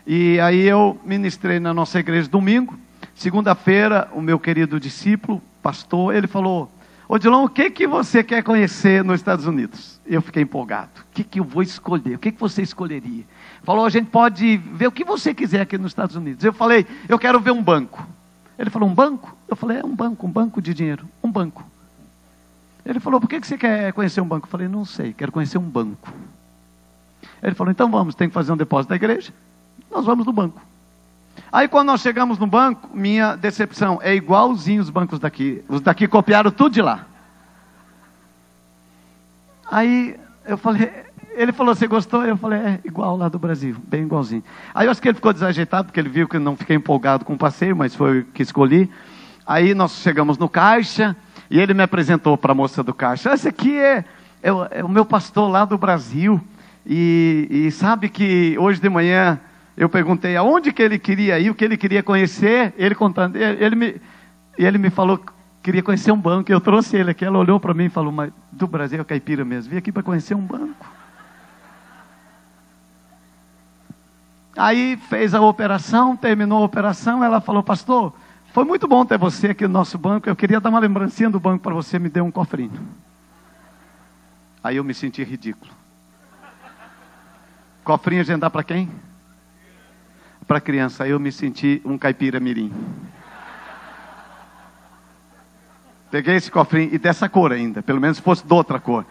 E aí eu ministrei na nossa igreja domingo. Segunda-feira, o meu querido discípulo, pastor, ele falou: Odilon, o que você quer conhecer nos Estados Unidos? Eu fiquei empolgado. O que eu vou escolher? O que você escolheria? Falou: a gente pode ver o que você quiser aqui nos Estados Unidos. Eu falei: eu quero ver um banco. Ele falou: um banco? Eu falei: um banco de dinheiro, um banco. Ele falou: por que você quer conhecer um banco? Eu falei: não sei, quero conhecer um banco. Ele falou: então vamos, tem que fazer um depósito da igreja? Nós vamos no banco. Aí quando nós chegamos no banco, minha decepção, é igualzinho os bancos daqui. Os daqui copiaram tudo de lá. Aí eu falei, ele falou: você gostou? Eu falei: é igual lá do Brasil, bem igualzinho. Aí eu acho que ele ficou desajeitado, porque ele viu que eu não fiquei empolgado com o passeio, mas foi o que escolhi. Aí nós chegamos no caixa, e ele me apresentou para a moça do caixa: esse aqui é o meu pastor lá do Brasil. E sabe que hoje de manhã eu perguntei aonde que ele queria ir, o que ele queria conhecer. Ele contando, ele me falou que queria conhecer um banco. Eu trouxe ele aqui, ela olhou para mim e falou: mas do Brasil é caipira mesmo, vim aqui para conhecer um banco. Aí fez a operação, terminou a operação, ela falou: pastor, foi muito bom ter você aqui no nosso banco, eu queria dar uma lembrancinha do banco para você, me deu um cofrinho. Aí eu me senti ridículo. Cofrinho a gente dá para quem? Para criança. Aí eu me senti um caipira mirim. Peguei esse cofrinho, e dessa cor ainda, pelo menos se fosse de outra cor.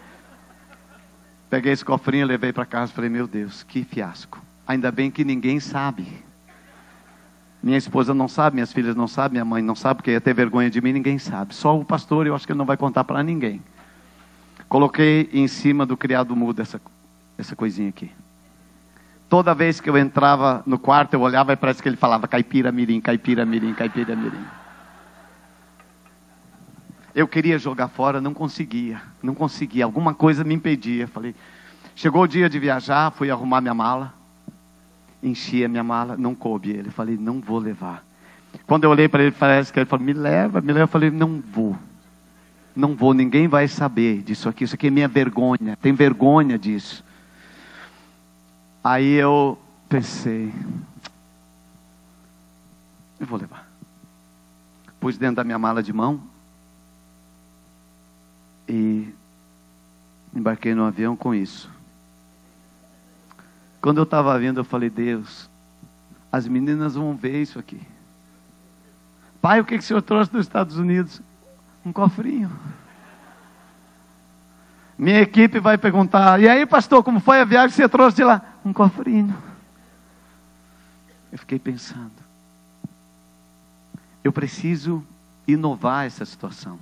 Peguei esse cofrinho, levei para casa e falei: meu Deus, que fiasco. Ainda bem que ninguém sabe. Minha esposa não sabe, minhas filhas não sabem, minha mãe não sabe, porque ia ter vergonha de mim, ninguém sabe. Só o pastor, eu acho que ele não vai contar para ninguém. Coloquei em cima do criado mudo essa coisinha aqui. Toda vez que eu entrava no quarto, eu olhava e parece que ele falava: caipira mirim, caipira mirim, caipira mirim. Eu queria jogar fora, não conseguia. Alguma coisa me impedia. Falei, chegou o dia de viajar, fui arrumar minha mala. Enchi a minha mala, não coube ele. Falei: não vou levar. Quando eu olhei para ele, parece que ele falou: me leva. Eu falei: não vou, ninguém vai saber disso aqui. Isso aqui é minha vergonha, tem vergonha disso. Aí eu pensei: eu vou levar. Pus dentro da minha mala de mão e embarquei no avião com isso. Quando eu estava vindo, eu falei: Deus, as meninas vão ver isso aqui. Pai, o que o senhor trouxe dos Estados Unidos? Um cofrinho. Minha equipe vai perguntar: e aí, pastor, como foi a viagem que você trouxe de lá? Um cofrinho. Eu fiquei pensando, eu preciso inovar essa situação.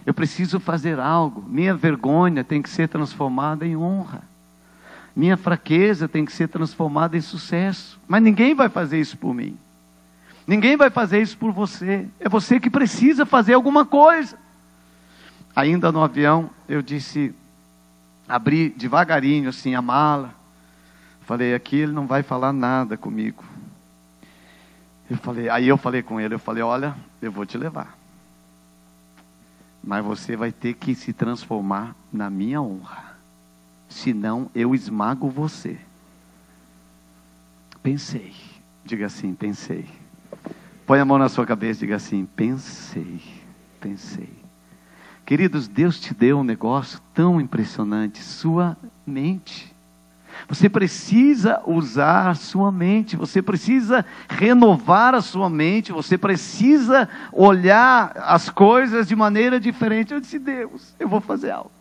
Eu preciso fazer algo. Minha vergonha tem que ser transformada em honra. Minha fraqueza tem que ser transformada em sucesso. Mas ninguém vai fazer isso por mim. Ninguém vai fazer isso por você. É você que precisa fazer alguma coisa. Ainda no avião, eu disse, abri devagarinho assim a mala. Falei, aqui ele não vai falar nada comigo. Aí eu falei com ele, olha, eu vou te levar. Mas você vai ter que se transformar na minha honra. Senão eu esmago você. Pensei. Diga assim, pensei. Põe a mão na sua cabeça e diga assim, pensei. Queridos, Deus te deu um negócio tão impressionante, sua mente. Você precisa usar a sua mente, você precisa renovar a sua mente, você precisa olhar as coisas de maneira diferente. Eu disse, Deus, eu vou fazer algo.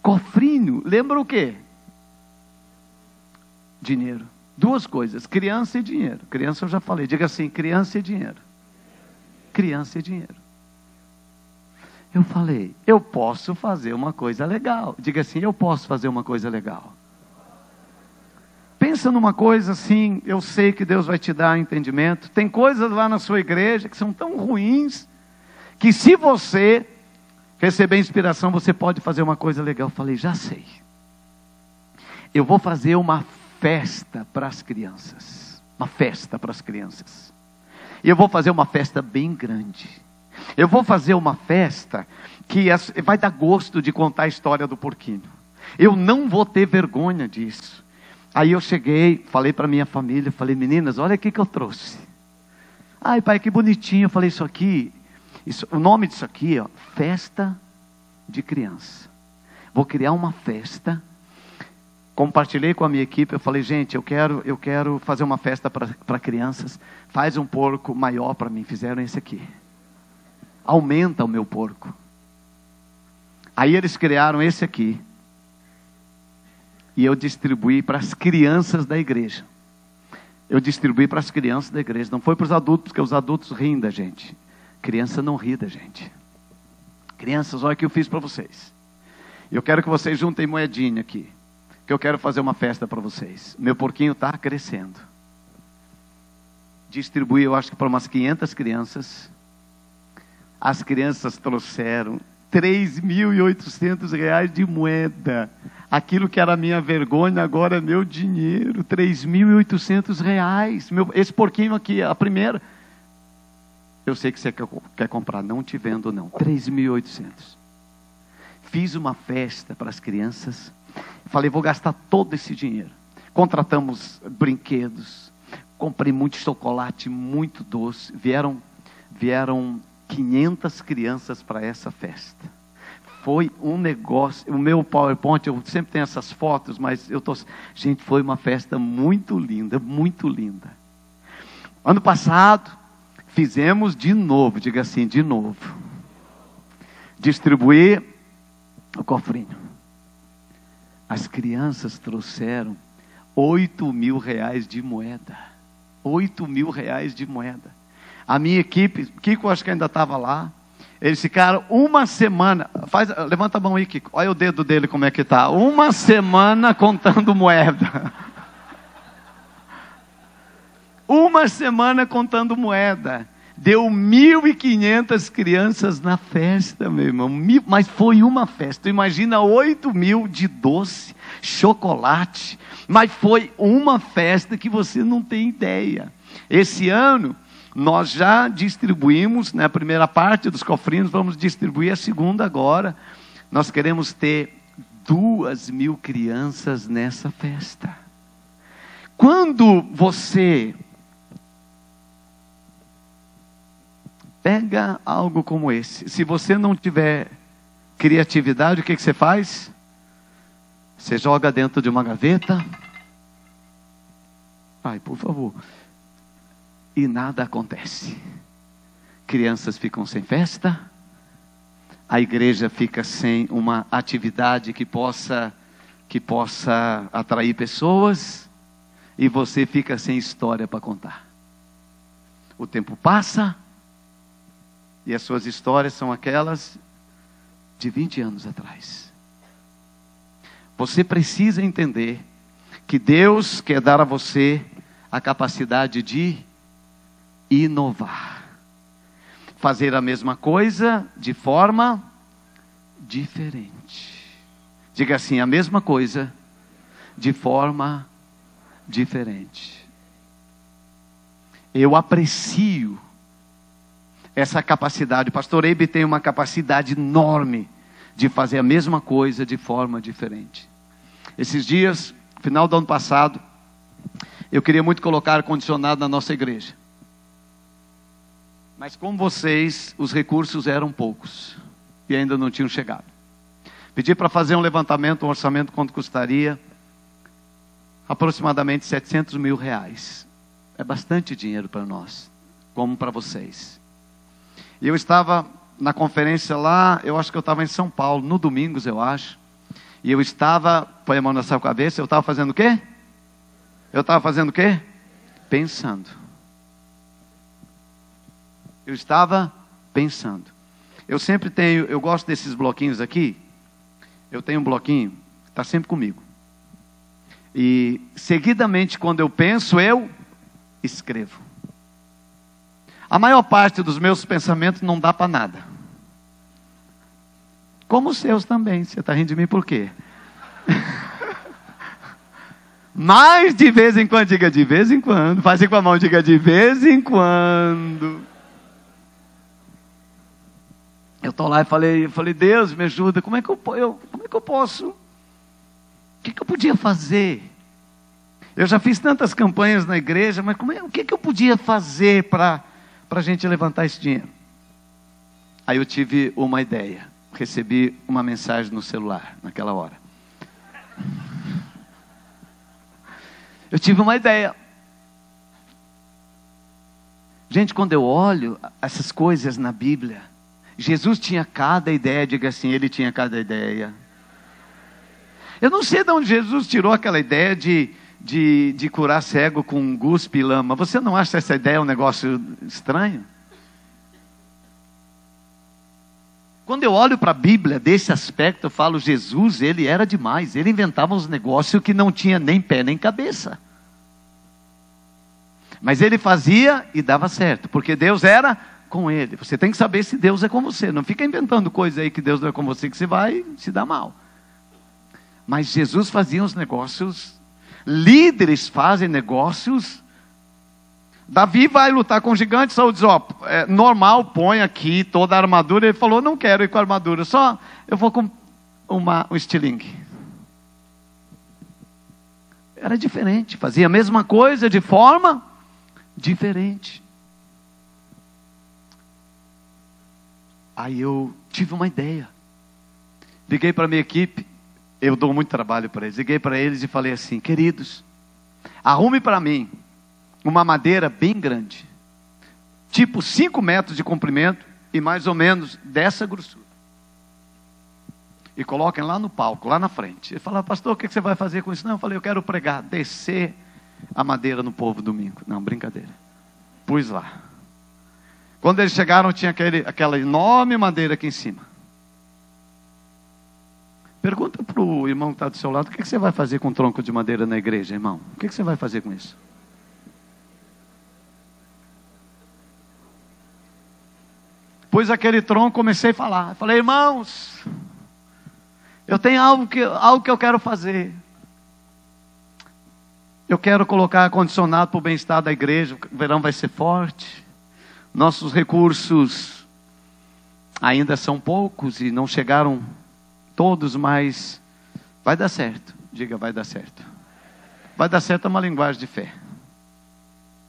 Cofrinho, lembra o quê? Dinheiro. Duas coisas, criança e dinheiro. Criança eu já falei, diga assim, criança e dinheiro. Criança e dinheiro. Eu falei, eu posso fazer uma coisa legal. Diga assim, eu posso fazer uma coisa legal. Pensa numa coisa assim, eu sei que Deus vai te dar entendimento. Tem coisas lá na sua igreja que são tão ruins, que se você receber inspiração, você pode fazer uma coisa legal. Eu falei, já sei. Eu vou fazer uma festa para as crianças. Uma festa para as crianças. E eu vou fazer uma festa bem grande. Eu vou fazer uma festa que vai dar gosto de contar a história do porquinho. Eu não vou ter vergonha disso. Aí eu cheguei, falei para minha família, falei, meninas, olha o que eu trouxe. Ai pai, que bonitinho. Eu falei, o nome disso aqui, ó, festa de criança. Vou criar uma festa. Compartilhei com a minha equipe, eu falei, gente, eu quero fazer uma festa para crianças. Faz um porco maior para mim. Fizeram esse aqui. Aumenta o meu porco. Aí eles criaram esse aqui. E eu distribuí para as crianças da igreja. Eu distribuí para as crianças da igreja. Não foi para os adultos, porque os adultos riem da gente. Criança não ri da gente. Crianças, olha o que eu fiz para vocês. Eu quero que vocês juntem moedinha aqui. Que eu quero fazer uma festa para vocês. Meu porquinho está crescendo. Distribuí, eu acho que para umas 500 crianças. As crianças trouxeram R$3.800 de moeda. Aquilo que era minha vergonha, agora é meu dinheiro. R$3.800. Esse porquinho aqui, a primeira. Eu sei que você quer comprar, não te vendo não. 3.800. Fiz uma festa para as crianças. Falei, vou gastar todo esse dinheiro. Contratamos brinquedos. Comprei muito chocolate, muito doce. Vieram 500 crianças para essa festa. Foi um negócio. O meu PowerPoint, eu sempre tenho essas fotos, mas gente, foi uma festa muito linda, muito linda. Ano passado, fizemos de novo, diga assim, de novo. Distribuir o cofrinho. As crianças trouxeram R$8.000 de moeda. R$8.000 de moeda. A minha equipe, Kiko acho que ainda estava lá. Eles ficaram uma semana. Levanta a mão aí, Kiko. Olha o dedo dele como é que está. Uma semana contando moeda. Uma semana contando moeda. Deu 1.500 crianças na festa, meu irmão. Mas foi uma festa. Imagina 8.000 de doce, chocolate. Mas foi uma festa que você não tem ideia. Esse ano, nós já distribuímos, né, a primeira parte dos cofrinhos, vamos distribuir a segunda agora. Nós queremos ter 2.000 crianças nessa festa. Quando você pega algo como esse, se você não tiver criatividade, o que você faz? Você joga dentro de uma gaveta. Ai, por favor. E nada acontece. Crianças ficam sem festa. A igreja fica sem uma atividade que possa atrair pessoas. e você fica sem história para contar. O tempo passa e as suas histórias são aquelas de 20 anos atrás. Você precisa entender que Deus quer dar a você a capacidade de inovar. Fazer a mesma coisa de forma diferente. Diga assim, a mesma coisa de forma diferente. Eu aprecio essa capacidade. O pastor Eibe tem uma capacidade enorme de fazer a mesma coisa de forma diferente. Esses dias, final do ano passado, eu queria muito colocar ar-condicionado na nossa igreja. Mas como vocês, os recursos eram poucos e ainda não tinham chegado. Pedi para fazer um levantamento, um orçamento, quanto custaria? Aproximadamente R$700 mil. É bastante dinheiro para nós, como para vocês. E eu estava na conferência lá, eu acho que eu estava em São Paulo, no Domingos, eu acho. E eu estava, põe a mão na sua cabeça, eu estava fazendo o quê? Eu estava fazendo o quê? Pensando. Eu estava pensando. Eu sempre tenho, eu gosto desses bloquinhos aqui. Eu tenho um bloquinho, está sempre comigo. E seguidamente, quando eu penso, eu escrevo. A maior parte dos meus pensamentos não dá para nada. Como os seus também. Você está rindo de mim por quê? Mas de vez em quando, diga de vez em quando. Faz assim com a mão, diga de vez em quando. Eu estou lá e falei, Deus me ajuda, como é que eu posso? O que eu podia fazer? Eu já fiz tantas campanhas na igreja, mas o que eu podia fazer para a gente levantar esse dinheiro? Aí eu tive uma ideia, recebi uma mensagem no celular, naquela hora. Eu tive uma ideia. Gente, quando eu olho essas coisas na Bíblia, Jesus tinha cada ideia, diga assim, ele tinha cada ideia. Eu não sei de onde Jesus tirou aquela ideia de curar cego com guspe e lama. Você não acha essa ideia um negócio estranho? Quando eu olho para a Bíblia desse aspecto, eu falo, Jesus, ele era demais. Ele inventava uns negócios que não tinha nem pé nem cabeça. Mas ele fazia e dava certo, porque Deus era com ele. Você tem que saber se Deus é com você. Não fica inventando coisa aí que Deus não é com você, que você vai se dar mal. Mas Jesus fazia uns negócios, líderes fazem negócios. Davi vai lutar com gigantes, Saul diz, normal, põe aqui toda a armadura. Ele falou, não quero ir com a armadura, só eu vou com um estilingue. Era diferente, fazia a mesma coisa de forma diferente. Aí eu tive uma ideia. Liguei para a minha equipe, eu dou muito trabalho para eles. Liguei para eles e falei assim, queridos, arrume para mim uma madeira bem grande, tipo 5 metros de comprimento e mais ou menos dessa grossura. E coloquem lá no palco, lá na frente. Ele falou, pastor, o que você vai fazer com isso? Não, eu falei, eu quero pregar, descer a madeira no povo domingo. Não, brincadeira. Pus lá. Quando eles chegaram, tinha aquela enorme madeira aqui em cima. Pergunta para o irmão que está do seu lado, o que você vai fazer com um tronco de madeira na igreja, irmão? O que você vai fazer com isso? Pus aquele tronco, comecei a falar. Falei, irmãos, eu tenho algo que eu quero fazer. Eu quero colocar ar-condicionado para o bem-estar da igreja. O verão vai ser forte. Nossos recursos ainda são poucos e não chegaram todos, mas vai dar certo. Diga, vai dar certo. Vai dar certo é uma linguagem de fé.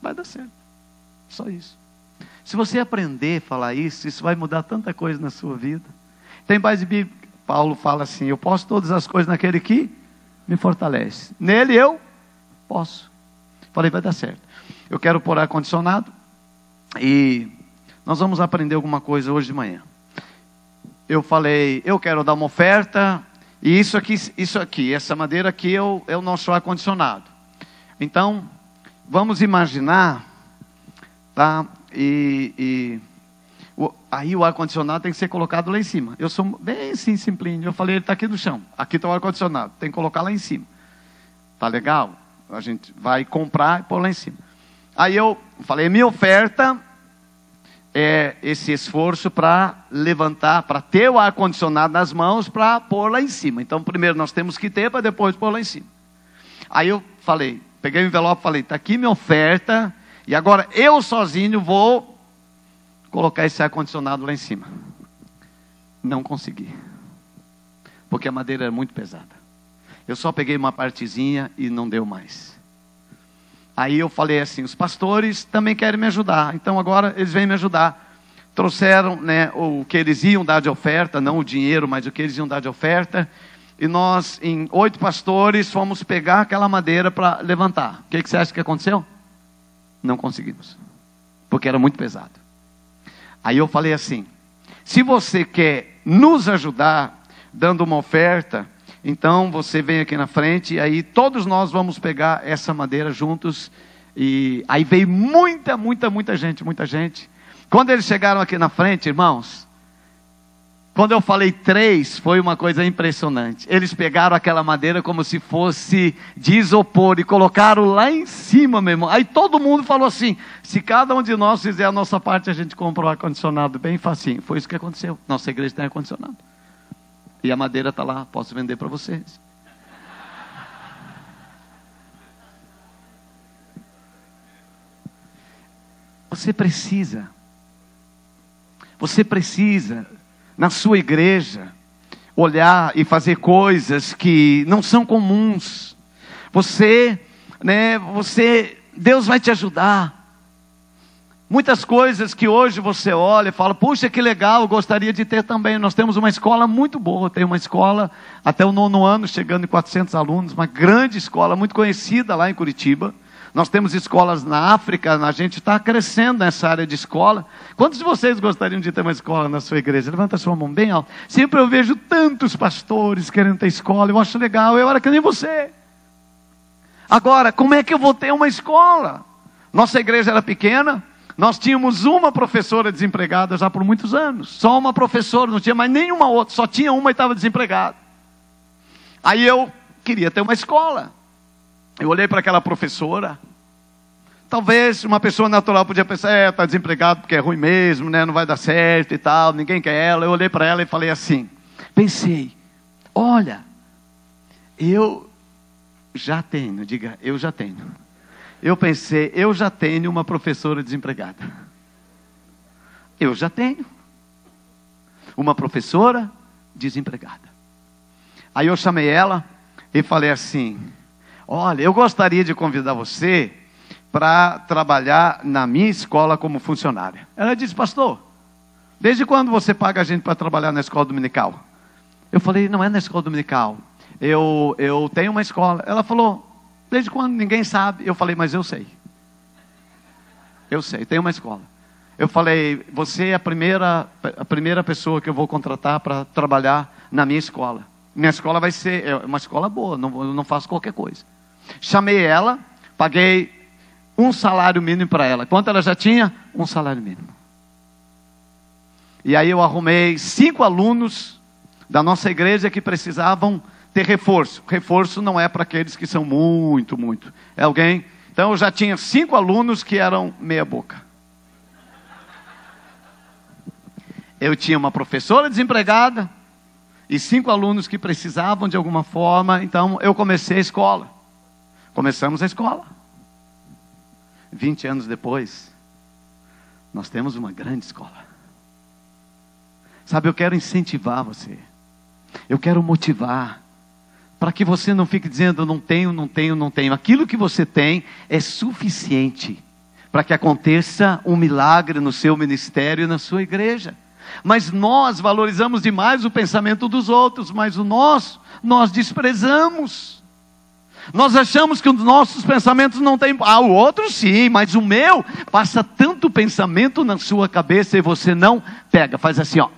Vai dar certo. Só isso. Se você aprender a falar isso vai mudar tanta coisa na sua vida. Tem base bíblica. Paulo fala assim, eu posso todas as coisas naquele que me fortalece. Nele eu posso. Falei, vai dar certo. Eu quero pôr ar-condicionado e nós vamos aprender alguma coisa hoje de manhã. Eu falei, eu quero dar uma oferta e isso aqui, essa madeira aqui eu não sou ar-condicionado. Então, vamos imaginar, tá? Aí o ar-condicionado tem que ser colocado lá em cima. Eu sou bem assim, simplinho. Eu falei, ele está aqui no chão. Aqui está o ar-condicionado. Tem que colocar lá em cima. Tá legal? A gente vai comprar e pôr lá em cima. Aí eu falei, minha oferta é esse esforço para levantar, para ter o ar-condicionado nas mãos, para pôr lá em cima. Então, primeiro nós temos que ter, para depois pôr lá em cima. Aí eu falei, peguei o envelope e falei, está aqui minha oferta, e agora eu sozinho vou colocar esse ar-condicionado lá em cima. Não consegui, porque a madeira era muito pesada. Eu só peguei uma partezinha e não deu mais. Aí eu falei assim, os pastores também querem me ajudar, então agora eles vêm me ajudar. Trouxeram, né, o que eles iam dar de oferta, não o dinheiro, mas o que eles iam dar de oferta. E nós, em 8 pastores, fomos pegar aquela madeira para levantar. O que você acha que aconteceu? Não conseguimos, porque era muito pesado. Aí eu falei assim, se você quer nos ajudar, dando uma oferta, então você vem aqui na frente, e aí todos nós vamos pegar essa madeira juntos. E aí veio muita gente. Quando eles chegaram aqui na frente, irmãos, quando eu falei 3, foi uma coisa impressionante. Eles pegaram aquela madeira como se fosse de isopor e colocaram lá em cima, meu irmão. Aí todo mundo falou assim, se cada um de nós fizer a nossa parte, a gente compra o ar-condicionado bem facinho. Foi isso que aconteceu. Nossa igreja tem ar-condicionado. E a madeira está lá, posso vender para vocês. Você precisa, na sua igreja, olhar e fazer coisas que não são comuns. Deus vai te ajudar. Muitas coisas que hoje você olha e fala, puxa, que legal, eu gostaria de ter também. Nós temos uma escola muito boa, tem uma escola até o 9º ano, chegando em 400 alunos, uma grande escola, muito conhecida lá em Curitiba. Nós temos escolas na África, a gente está crescendo nessa área de escola. Quantos de vocês gostariam de ter uma escola na sua igreja? Levanta a sua mão bem alto. Sempre eu vejo tantos pastores querendo ter escola, eu acho legal, eu era que nem você. Agora, como é que eu vou ter uma escola? Nossa igreja era pequena, nós tínhamos uma professora desempregada já por muitos anos. Só uma professora, não tinha mais nenhuma outra, só tinha uma e estava desempregada. Aí eu queria ter uma escola. Eu olhei para aquela professora. Talvez uma pessoa natural podia pensar, está desempregado porque é ruim mesmo, né? Não vai dar certo e tal, ninguém quer ela. Eu olhei para ela e falei assim, pensei, olha, eu já tenho, diga, eu já tenho. Eu pensei, eu já tenho uma professora desempregada. Eu já tenho uma professora desempregada. Aí eu chamei ela e falei assim, olha, eu gostaria de convidar você para trabalhar na minha escola como funcionária. Ela disse, pastor, desde quando você paga a gente para trabalhar na escola dominical? Eu falei, não é na escola dominical, eu tenho uma escola. Ela falou, desde quando? Ninguém sabe. Eu falei, mas eu sei, tenho uma escola. Eu falei, você é a primeira pessoa que eu vou contratar para trabalhar na minha escola. Minha escola vai ser uma escola boa, eu não faço qualquer coisa. Chamei ela, paguei um salário mínimo para ela. Quanto ela já tinha? Um salário mínimo. E aí eu arrumei 5 alunos da nossa igreja que precisavam ter reforço. Reforço não é para aqueles que são muito. É alguém? Então eu já tinha 5 alunos que eram meia boca. Eu tinha uma professora desempregada e 5 alunos que precisavam de alguma forma. Então eu comecei a escola. Começamos a escola. 20 anos depois, nós temos uma grande escola. Sabe, eu quero incentivar você. Eu quero motivar. Para que você não fique dizendo, não tenho. Aquilo que você tem é suficiente para que aconteça um milagre no seu ministério e na sua igreja. Mas nós valorizamos demais o pensamento dos outros, mas o nosso, nós desprezamos. Nós achamos que os nossos pensamentos não têm... o outro sim, mas o meu passa tanto pensamento na sua cabeça e você não pega, faz assim, ó.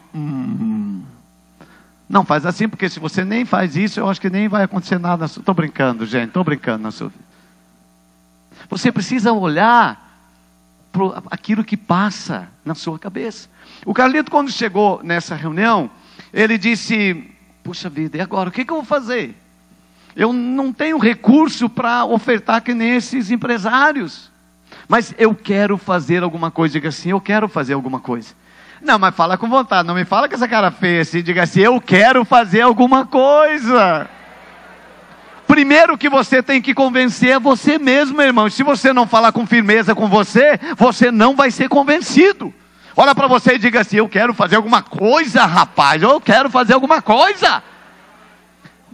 Não faz assim, porque se você nem faz isso, eu acho que nem vai acontecer nada. Estou brincando, gente, estou brincando na sua vida. Você precisa olhar para aquilo que passa na sua cabeça. O Carlito, quando chegou nessa reunião, ele disse: puxa vida, e agora? O que eu vou fazer? Eu não tenho recurso para ofertar que nem esses empresários. Mas eu quero fazer alguma coisa. Diga assim: eu quero fazer alguma coisa. Não, mas fala com vontade. Não me fala com essa cara feia assim. Diga assim: eu quero fazer alguma coisa. Primeiro que você tem que convencer é você mesmo, meu irmão. Se você não falar com firmeza com você, você não vai ser convencido. Olha para você e diga assim: eu quero fazer alguma coisa, rapaz. Eu quero fazer alguma coisa.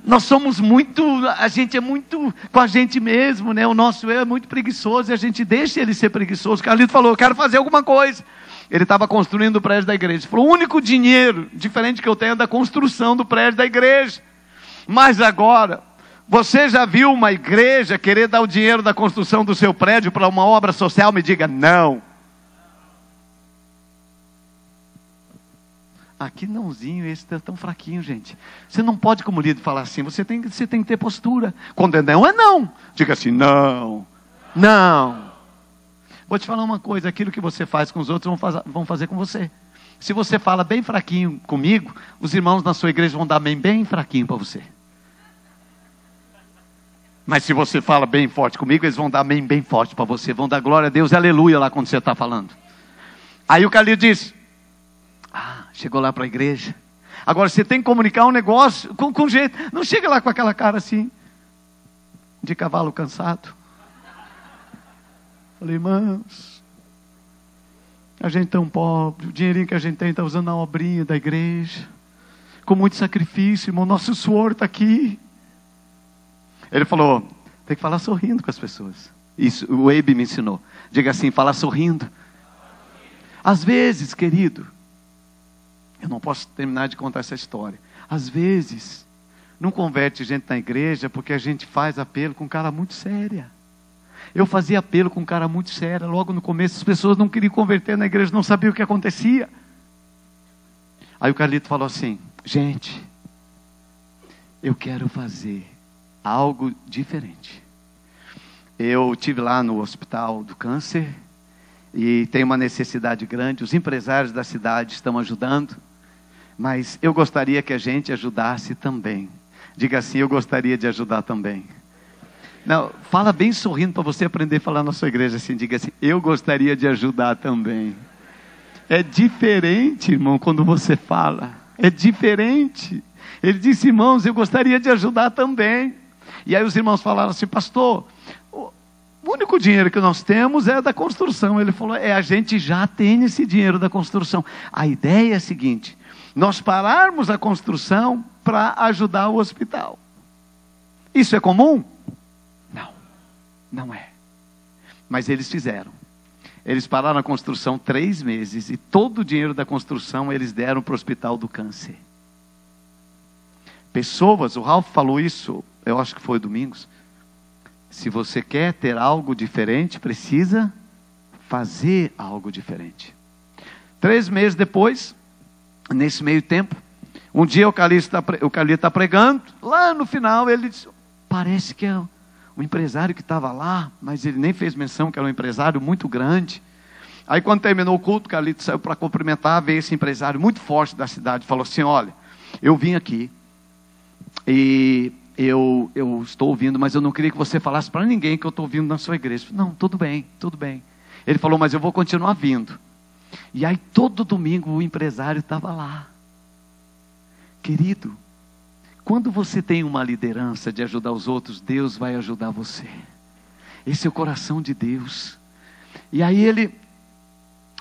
Nós somos muito, a gente é muito com a gente mesmo, né? O nosso eu é muito preguiçoso e a gente deixa ele ser preguiçoso. O Carlito falou: eu quero fazer alguma coisa. Ele estava construindo o prédio da igreja. Ele falou: o único dinheiro diferente que eu tenho é da construção do prédio da igreja. Mas agora, você já viu uma igreja querer dar o dinheiro da construção do seu prédio para uma obra social? Me diga não. Aqui nãozinho, esse está tão fraquinho, gente. Você não pode, como líder, falar assim. Você tem que ter postura. Quando é não. Diga assim: não. Não. Vou te falar uma coisa: aquilo que você faz com os outros vão fazer com você. Se você fala bem fraquinho comigo, os irmãos na sua igreja vão dar bem fraquinho para você. Mas se você fala bem forte comigo, eles vão dar bem forte para você. Vão dar glória a Deus, aleluia, lá quando você está falando. Aí o Carlito disse: chegou lá para a igreja. Agora você tem que comunicar um negócio com jeito. Não chega lá com aquela cara assim, de cavalo cansado. Falei: irmãos, a gente tão pobre, o dinheirinho que a gente tem está usando na obrinha da igreja, com muito sacrifício, irmão, nosso suor está aqui. Ele falou: tem que falar sorrindo com as pessoas. Isso, o Eibe me ensinou. Diga assim: falar sorrindo. Às vezes, querido, eu não posso terminar de contar essa história. Às vezes, não converte gente na igreja porque a gente faz apelo com cara muito séria. Eu fazia apelo com cara muito séria. Logo no começo, as pessoas não queriam converter na igreja, não sabiam o que acontecia. Aí o Carlito falou assim: gente, eu quero fazer algo diferente. Eu estive lá no hospital do câncer e tem uma necessidade grande. Os empresários da cidade estão ajudando, mas eu gostaria que a gente ajudasse também. Diga assim: eu gostaria de ajudar também. Não, fala bem sorrindo para você aprender a falar na sua igreja assim. Diga assim: eu gostaria de ajudar também. É diferente, irmão, quando você fala. É diferente. Ele disse: irmãos, eu gostaria de ajudar também. E aí os irmãos falaram assim: pastor, o único dinheiro que nós temos é da construção. Ele falou: a gente já tem esse dinheiro da construção. A ideia é a seguinte: nós pararmos a construção para ajudar o hospital. Isso é comum? Não é. Mas eles fizeram. Eles pararam a construção 3 meses e todo o dinheiro da construção eles deram para o hospital do câncer. Pessoas, o Ralph falou isso, eu acho que foi domingos. Se você quer ter algo diferente, precisa fazer algo diferente. 3 meses depois, nesse meio tempo, um dia o Carlito está pregando, lá no final ele disse: parece que é o empresário que estava lá, mas ele nem fez menção que era um empresário muito grande. Aí quando terminou o culto, o Carlito saiu para cumprimentar, veio esse empresário muito forte da cidade, falou assim: olha, eu vim aqui, e eu estou ouvindo, mas eu não queria que você falasse para ninguém que eu estou ouvindo na sua igreja. Não, tudo bem, tudo bem. Ele falou: mas eu vou continuar vindo. E aí todo domingo o empresário estava lá. Querido, quando você tem uma liderança de ajudar os outros, Deus vai ajudar você. Esse é o coração de Deus. E aí ele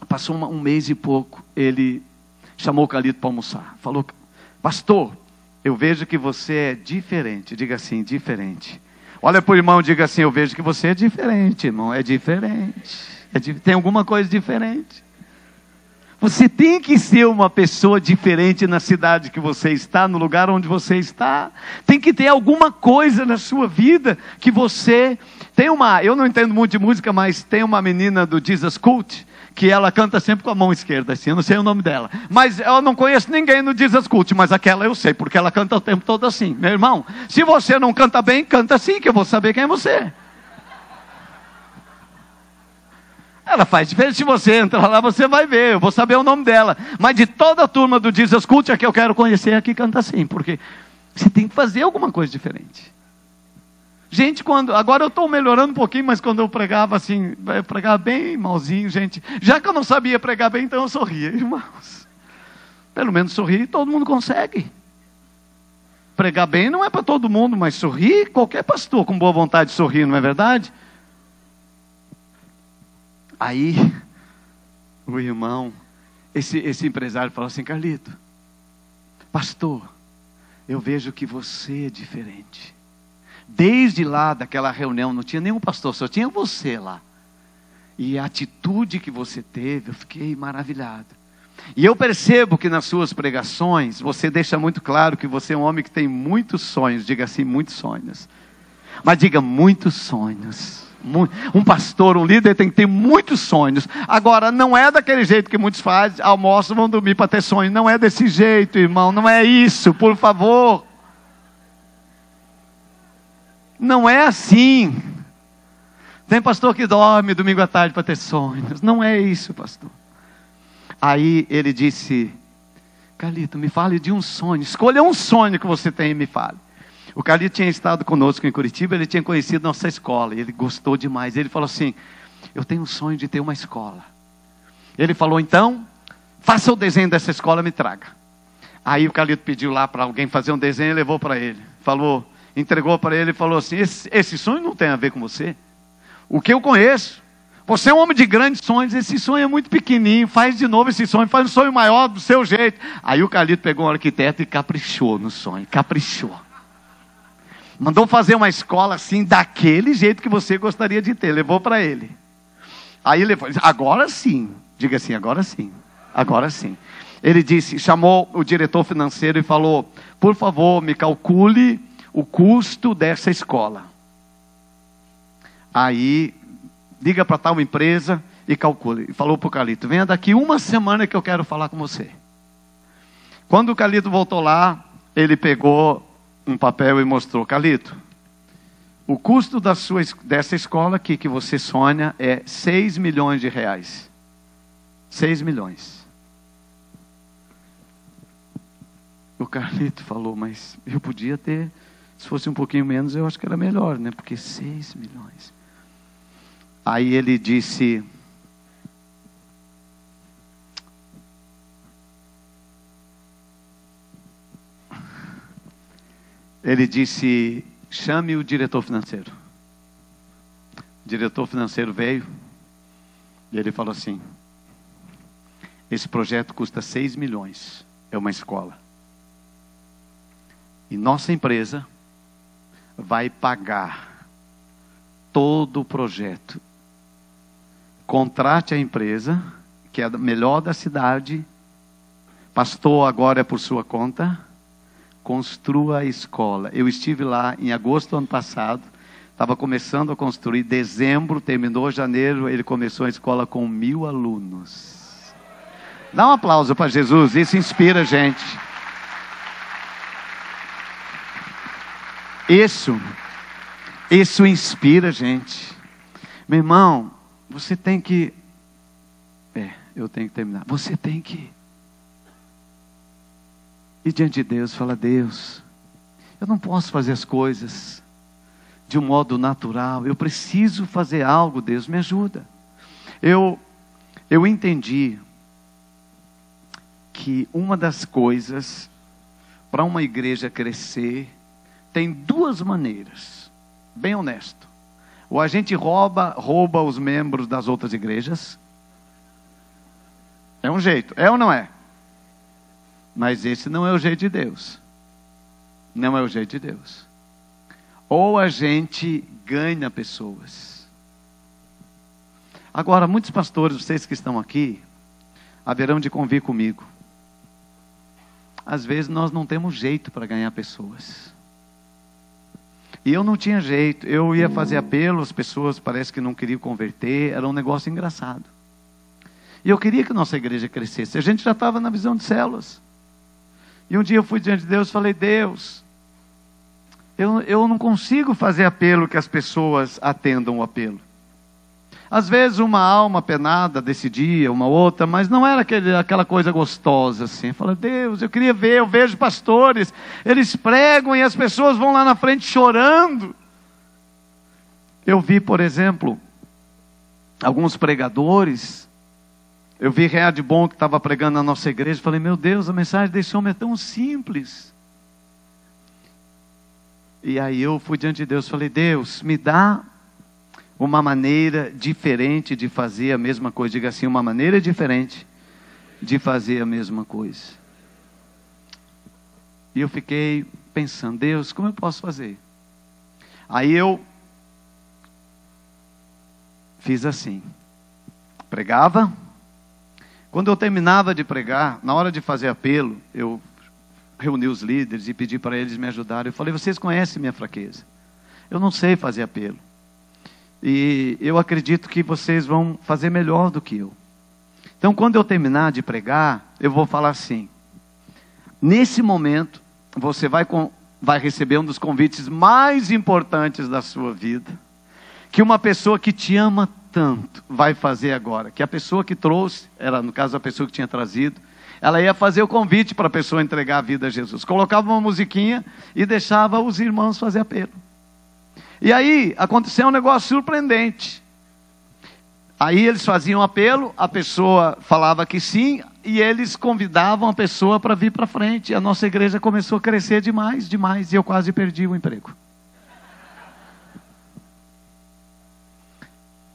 passou um mês e pouco, ele chamou o Carlito para almoçar. Falou: pastor, eu vejo que você é diferente. Diga assim: diferente. Olha para o irmão e diga assim: eu vejo que você é diferente, irmão. É diferente. Tem alguma coisa diferente. Você tem que ser uma pessoa diferente na cidade que você está, no lugar onde você está. Tem que ter alguma coisa na sua vida que você... eu não entendo muito de música, mas tem uma menina do Jesus Cult, que ela canta sempre com a mão esquerda, assim, eu não sei o nome dela. Mas eu não conheço ninguém no Jesus Cult, mas aquela eu sei, porque ela canta o tempo todo assim. Meu irmão, se você não canta bem, canta assim, que eu vou saber quem é você. Ela faz diferença. Se você entrar lá, você vai ver. Eu vou saber o nome dela. Mas de toda a turma do Jesus Cult, a que eu quero conhecer aqui canta assim. Porque você tem que fazer alguma coisa diferente. Gente, agora eu estou melhorando um pouquinho, mas quando eu pregava assim, eu pregava bem malzinho, gente. Já que eu não sabia pregar bem, então eu sorria, irmãos. Pelo menos sorrir, todo mundo consegue. Pregar bem não é para todo mundo, mas sorrir, qualquer pastor com boa vontade de sorrir, não é verdade? Aí, o irmão, esse empresário falou assim: Carlito, pastor, eu vejo que você é diferente. Desde lá daquela reunião, não tinha nenhum pastor, só tinha você lá. E a atitude que você teve, eu fiquei maravilhado. E eu percebo que nas suas pregações, você deixa muito claro que você é um homem que tem muitos sonhos. Diga assim, muitos sonhos. Mas diga, muitos sonhos. Um pastor, um líder tem que ter muitos sonhos. Agora, não é daquele jeito que muitos fazem, almoçam, vão dormir para ter sonho. Não é desse jeito, irmão, não é isso, por favor. Não é assim. Tem pastor que dorme domingo à tarde para ter sonhos. Não é isso, pastor. Aí ele disse: Carlito, me fale de um sonho. Escolha um sonho que você tem e me fale. O Carlito tinha estado conosco em Curitiba. Ele tinha conhecido nossa escola. Ele gostou demais. Ele falou assim: eu tenho um sonho de ter uma escola. Ele falou: então, faça o desenho dessa escola e me traga. Aí o Carlito pediu lá para alguém fazer um desenho e levou para ele. Entregou para ele e falou assim: esse sonho não tem a ver com você. O que eu conheço, você é um homem de grandes sonhos, esse sonho é muito pequenininho, faz de novo esse sonho, faz um sonho maior do seu jeito. Aí o Carlito pegou um arquiteto e caprichou no sonho, caprichou. Mandou fazer uma escola assim, daquele jeito que você gostaria de ter, levou para ele. Aí ele falou: agora sim, diga assim, agora sim, agora sim. Ele disse, chamou o diretor financeiro e falou: por favor, me calcule o custo dessa escola. Aí, liga para tal empresa e calcule. E falou para o Carlito: venha daqui uma semana que eu quero falar com você. Quando o Carlito voltou lá, ele pegou um papel e mostrou: Carlito, o custo dessa escola aqui que você sonha é 6 milhões de reais. 6 milhões. O Carlito falou: mas eu podia ter... Se fosse um pouquinho menos, eu acho que era melhor, né? Porque 6 milhões. Aí ele disse: chame o diretor financeiro. O diretor financeiro veio e ele falou assim: esse projeto custa 6 milhões, é uma escola. E nossa empresa vai pagar todo o projeto. Contrate a empresa, que é a melhor da cidade. Pastor, agora é por sua conta. Construa a escola. Eu estive lá em agosto do ano passado. Estava começando a construir. Dezembro, terminou janeiro. Ele começou a escola com 1.000 alunos. Dá um aplauso para Jesus. Isso inspira a gente. Isso inspira a gente. Meu irmão, você tem que... eu tenho que terminar. Você tem que ir diante de Deus e falar: Deus, eu não posso fazer as coisas de um modo natural. Eu preciso fazer algo, Deus, me ajuda. Eu entendi que uma das coisas para uma igreja crescer tem duas maneiras, bem honesto. Ou a gente rouba os membros das outras igrejas. É um jeito, é ou não é? Mas esse não é o jeito de Deus. Não é o jeito de Deus. Ou a gente ganha pessoas. Agora, muitos pastores, vocês que estão aqui, haverão de convir comigo. Às vezes nós não temos jeito para ganhar pessoas. E eu não tinha jeito. Eu ia fazer apelo, as pessoas parece que não queriam converter. Era um negócio engraçado. E eu queria que nossa igreja crescesse. A gente já estava na visão de células. E um dia eu fui diante de Deus e falei: Deus, eu não consigo fazer apelo que as pessoas atendam o apelo. Às vezes uma alma penada desse dia, uma outra, mas não era aquela coisa gostosa assim. Fala, Deus, eu queria ver, eu vejo pastores, eles pregam e as pessoas vão lá na frente chorando. Eu vi, por exemplo, alguns pregadores, eu vi Read Bom que estava pregando na nossa igreja, falei, meu Deus, a mensagem desse homem é tão simples. E aí eu fui diante de Deus, falei, Deus, me dá uma maneira diferente de fazer a mesma coisa. Diga assim, uma maneira diferente de fazer a mesma coisa. E eu fiquei pensando, Deus, como eu posso fazer? Aí eu fiz assim, pregava. Quando eu terminava de pregar, na hora de fazer apelo, eu reuni os líderes e pedi para eles me ajudarem. Eu falei, vocês conhecem minha fraqueza. Eu não sei fazer apelo. E eu acredito que vocês vão fazer melhor do que eu. Então, quando eu terminar de pregar, eu vou falar assim. Nesse momento, você vai receber um dos convites mais importantes da sua vida. Que uma pessoa que te ama tanto vai fazer agora. Que a pessoa que trouxe, era no caso a pessoa que tinha trazido, ela ia fazer o convite para a pessoa entregar a vida a Jesus. Colocava uma musiquinha e deixava os irmãos fazer apelo. E aí aconteceu um negócio surpreendente. Aí eles faziam apelo, a pessoa falava que sim, e eles convidavam a pessoa para vir para frente. E a nossa igreja começou a crescer demais, demais, e eu quase perdi o emprego.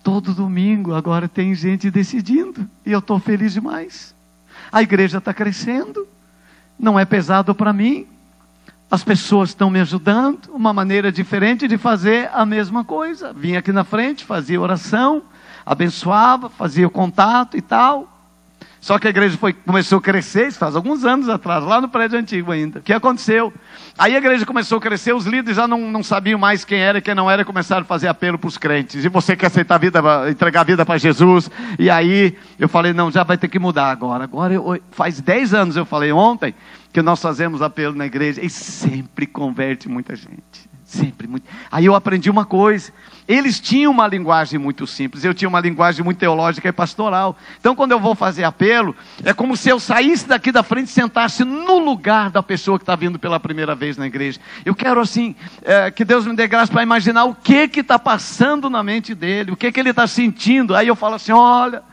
Todo domingo agora tem gente decidindo, e eu estou feliz demais. A igreja está crescendo, não é pesado para mim. As pessoas estão me ajudando, uma maneira diferente de fazer a mesma coisa. Vinha aqui na frente, fazia oração, abençoava, fazia o contato e tal. Só que a igreja começou a crescer, isso faz alguns anos atrás, lá no prédio antigo ainda. O que aconteceu? Aí a igreja começou a crescer, os líderes já não sabiam mais quem era e quem não era, e começaram a fazer apelo para os crentes. E você quer aceitar a vida, entregar a vida para Jesus? E aí eu falei, não, já vai ter que mudar agora. Agora, faz 10 anos, eu falei ontem, que nós fazemos apelo na igreja, e sempre converte muita gente. Sempre, muito. Aí eu aprendi uma coisa, eles tinham uma linguagem muito simples, eu tinha uma linguagem muito teológica e pastoral. Então quando eu vou fazer apelo, é como se eu saísse daqui da frente e sentasse no lugar da pessoa que está vindo pela primeira vez na igreja. Eu quero assim, que Deus me dê graça para imaginar o que está passando na mente dele, o que ele está sentindo. Aí eu falo assim, olha,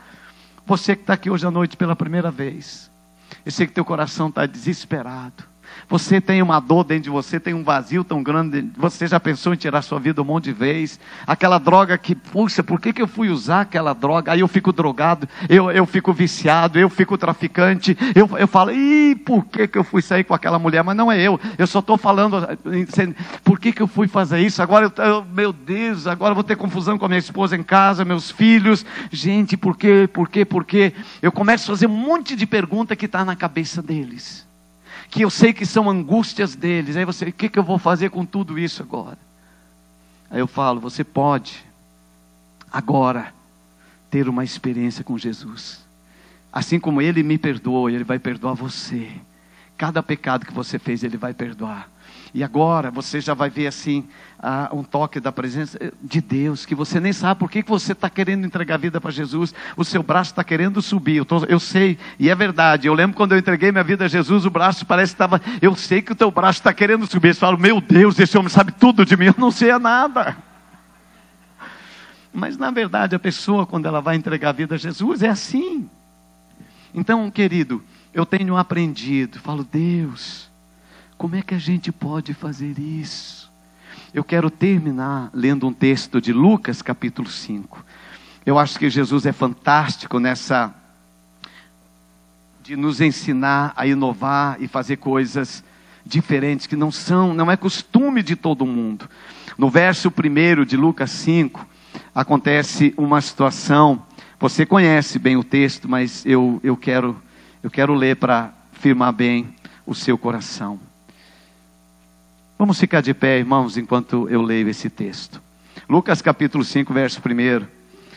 você que está aqui hoje à noite pela primeira vez, eu sei que teu coração está desesperado. Você tem uma dor dentro de você, tem um vazio tão grande. Você já pensou em tirar sua vida um monte de vezes? Aquela droga que, puxa, por que eu fui usar aquela droga? Aí eu fico drogado, eu fico viciado, eu fico traficante. Eu falo, por que eu fui sair com aquela mulher? Mas não é eu só estou falando, por que eu fui fazer isso? Agora, meu Deus, agora eu vou ter confusão com a minha esposa em casa, meus filhos. Gente, por quê? Eu começo a fazer um monte de pergunta que está na cabeça deles, que eu sei que são angústias deles. Aí você, o que eu vou fazer com tudo isso agora? Aí eu falo, você pode agora ter uma experiência com Jesus. Assim como Ele me perdoou, Ele vai perdoar você. Cada pecado que você fez, Ele vai perdoar. E agora você já vai ver assim, um toque da presença de Deus, que você nem sabe por que você está querendo entregar a vida para Jesus. O seu braço está querendo subir, eu sei, e é verdade. Eu lembro quando eu entreguei minha vida a Jesus, o braço parece que estava, eu sei que o teu braço está querendo subir. Você fala, meu Deus, esse homem sabe tudo de mim, eu não sei nada. Mas na verdade a pessoa, quando ela vai entregar a vida a Jesus, é assim. Então, querido, eu tenho aprendido, falo, Deus, como é que a gente pode fazer isso? Eu quero terminar lendo um texto de Lucas capítulo 5. Eu acho que Jesus é fantástico nessa de nos ensinar a inovar e fazer coisas diferentes que não é costume de todo mundo. No verso 1 de Lucas 5, acontece uma situação. Você conhece bem o texto, mas eu quero ler para firmar bem o seu coração. Vamos ficar de pé, irmãos, enquanto eu leio esse texto. Lucas capítulo 5, verso 1.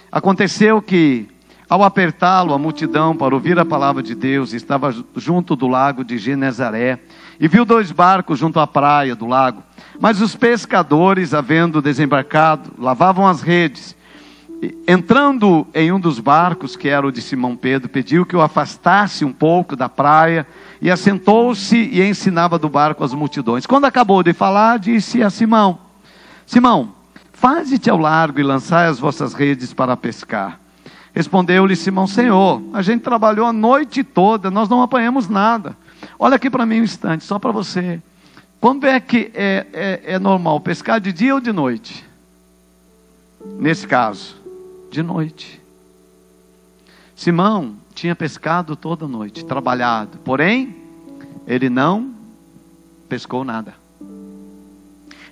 Aconteceu que, ao apertá-lo, a multidão para ouvir a palavra de Deus estava junto do lago de Genezaré, e viu 2 barcos junto à praia do lago. Mas os pescadores, havendo desembarcado, lavavam as redes. entrando em um dos barcos, que era o de Simão Pedro, pediu que o afastasse um pouco da praia, e assentou-se e ensinava do barco as multidões. Quando acabou de falar, disse a Simão: Simão, faze-te ao largo e lançai as vossas redes para pescar. Respondeu-lhe Simão: Senhor, a gente trabalhou a noite toda, nós não apanhamos nada. Olha aqui para mim um instante, só para você. Quando é que é normal, pescar de dia ou de noite? Nesse caso, de noite. Simão tinha pescado toda noite, trabalhado, porém, ele não pescou nada.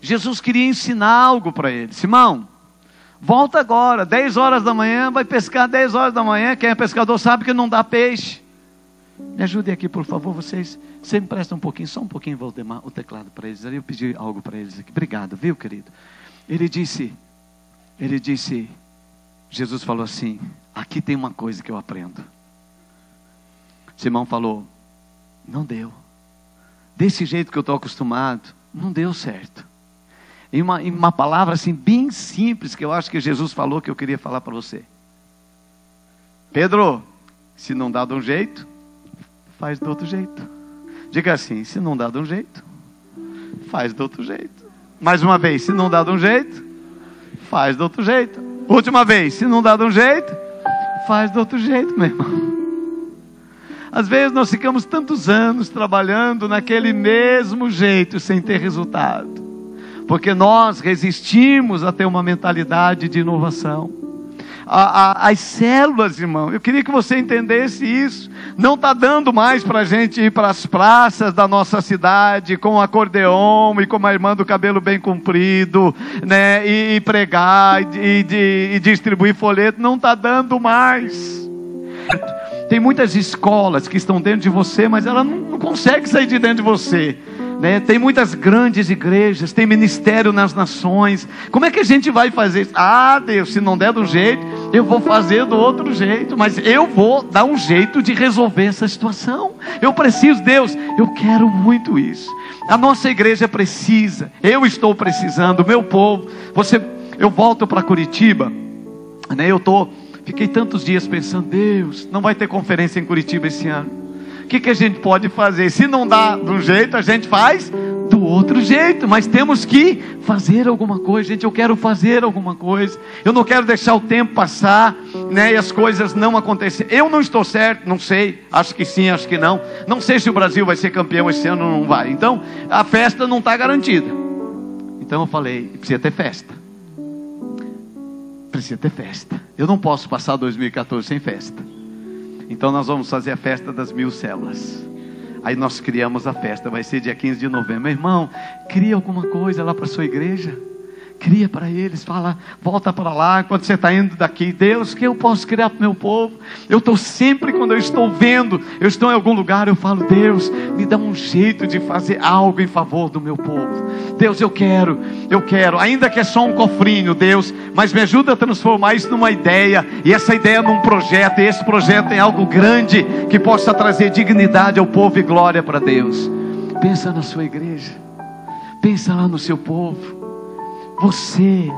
Jesus queria ensinar algo para ele. Simão, volta agora, 10 horas da manhã, vai pescar 10 horas da manhã, quem é pescador sabe que não dá peixe. Me ajudem aqui, por favor, vocês me prestam um pouquinho, só um pouquinho, Valdemar, o teclado para eles. Eu pedi algo para eles aqui. Obrigado, viu, querido? Ele disse, Jesus falou assim: aqui tem uma coisa que eu aprendo. Simão falou: não deu. Desse jeito que eu estou acostumado, não deu certo. Em uma palavra assim, bem simples, que eu acho que Jesus falou, que eu queria falar para você. Pedro, se não dá de um jeito, faz do outro jeito. Diga assim: se não dá de um jeito, faz do outro jeito. Mais uma vez: se não dá de um jeito, faz do outro jeito. Última vez: se não dá de um jeito, faz do outro jeito, meu irmão. Às vezes nós ficamos tantos anos trabalhando naquele mesmo jeito, sem ter resultado, porque nós resistimos a ter uma mentalidade de inovação. As células, irmão, eu queria que você entendesse isso. Não está dando mais para a gente ir para as praças da nossa cidade com acordeon e com uma irmã do cabelo bem comprido, né, e pregar e distribuir folheto. Não está dando mais. Tem muitas escolas que estão dentro de você, mas ela não consegue sair de dentro de você, né? Tem muitas grandes igrejas, tem ministério nas nações. Como é que a gente vai fazer isso? Ah, Deus, se não der do jeito, eu vou fazer do outro jeito, mas eu vou dar um jeito de resolver essa situação. Eu preciso, Deus, eu quero muito isso. A nossa igreja precisa, eu estou precisando, o meu povo. Eu volto para Curitiba, né? Fiquei tantos dias pensando: Deus, não vai ter conferência em Curitiba esse ano. O que a gente pode fazer? Se não dá de um jeito, a gente faz do outro jeito. Mas temos que fazer alguma coisa, gente. Eu quero fazer alguma coisa. Eu não quero deixar o tempo passar, né, e as coisas não acontecerem. Eu não estou certo, não sei. Acho que sim, acho que não. Não sei se o Brasil vai ser campeão esse ano ou não vai. Então, a festa não está garantida. Então eu falei: precisa ter festa. Precisa ter festa. Eu não posso passar 2014 sem festa. Então nós vamos fazer a festa das 1000 células. Aí nós criamos a festa, vai ser dia 15 de novembro. Meu irmão, cria alguma coisa lá para a sua igreja. Cria para eles, fala, volta para lá, quando você está indo daqui: Deus, o que eu posso criar para o meu povo? Eu estou sempre, quando eu estou vendo, eu estou em algum lugar, eu falo: Deus, me dá um jeito de fazer algo em favor do meu povo. Deus, eu quero, ainda que é só um cofrinho, Deus, mas me ajuda a transformar isso numa ideia, e essa ideia num projeto, e esse projeto em algo grande, que possa trazer dignidade ao povo e glória para Deus. Pensa na sua igreja, pensa lá no seu povo. Você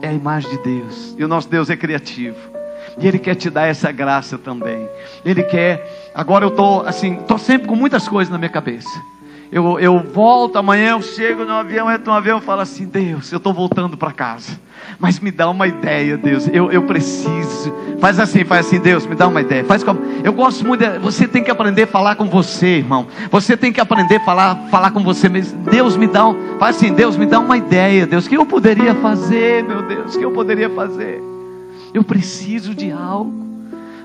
é a imagem de Deus, e o nosso Deus é criativo, e Ele quer te dar essa graça também. Ele quer. Agora eu estou sempre com muitas coisas na minha cabeça. Eu volto amanhã, eu chego no avião, entro no avião e falo assim: Deus, eu estou voltando para casa, mas me dá uma ideia, Deus, eu preciso. Faz assim, Deus, me dá uma ideia. Eu gosto muito você tem que aprender a falar com você, irmão. Você tem que aprender a falar com você mesmo. Deus, faz assim: Deus, me dá uma ideia, Deus, o que eu poderia fazer, meu Deus, o que eu poderia fazer? Eu preciso de algo,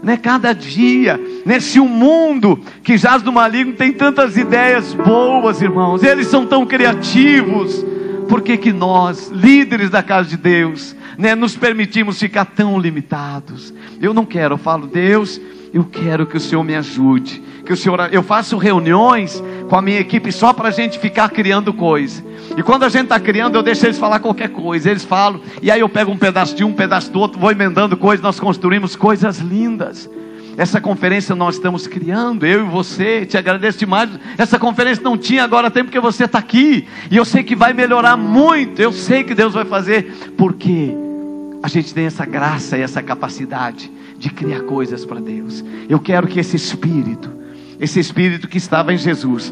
né? Cada dia, nesse mundo que jaz do maligno, tem tantas ideias boas, irmãos. Eles são tão criativos. Por que nós, líderes da casa de Deus, né, nos permitimos ficar tão limitados? Eu não quero, eu falo: Deus, eu quero que o Senhor me ajude, que o Senhor, eu faço reuniões com a minha equipe só para a gente ficar criando coisa. E quando a gente está criando, eu deixo eles falar qualquer coisa. Eles falam, e aí eu pego um pedaço de um pedaço do outro, vou emendando coisas, nós construímos coisas lindas. Essa conferência nós estamos criando, eu e você, te agradeço demais. Essa conferência não tinha, agora tem, porque você está aqui. E eu sei que vai melhorar muito, eu sei que Deus vai fazer. Porque a gente tem essa graça e essa capacidade de criar coisas para Deus. Eu quero que esse Espírito que estava em Jesus,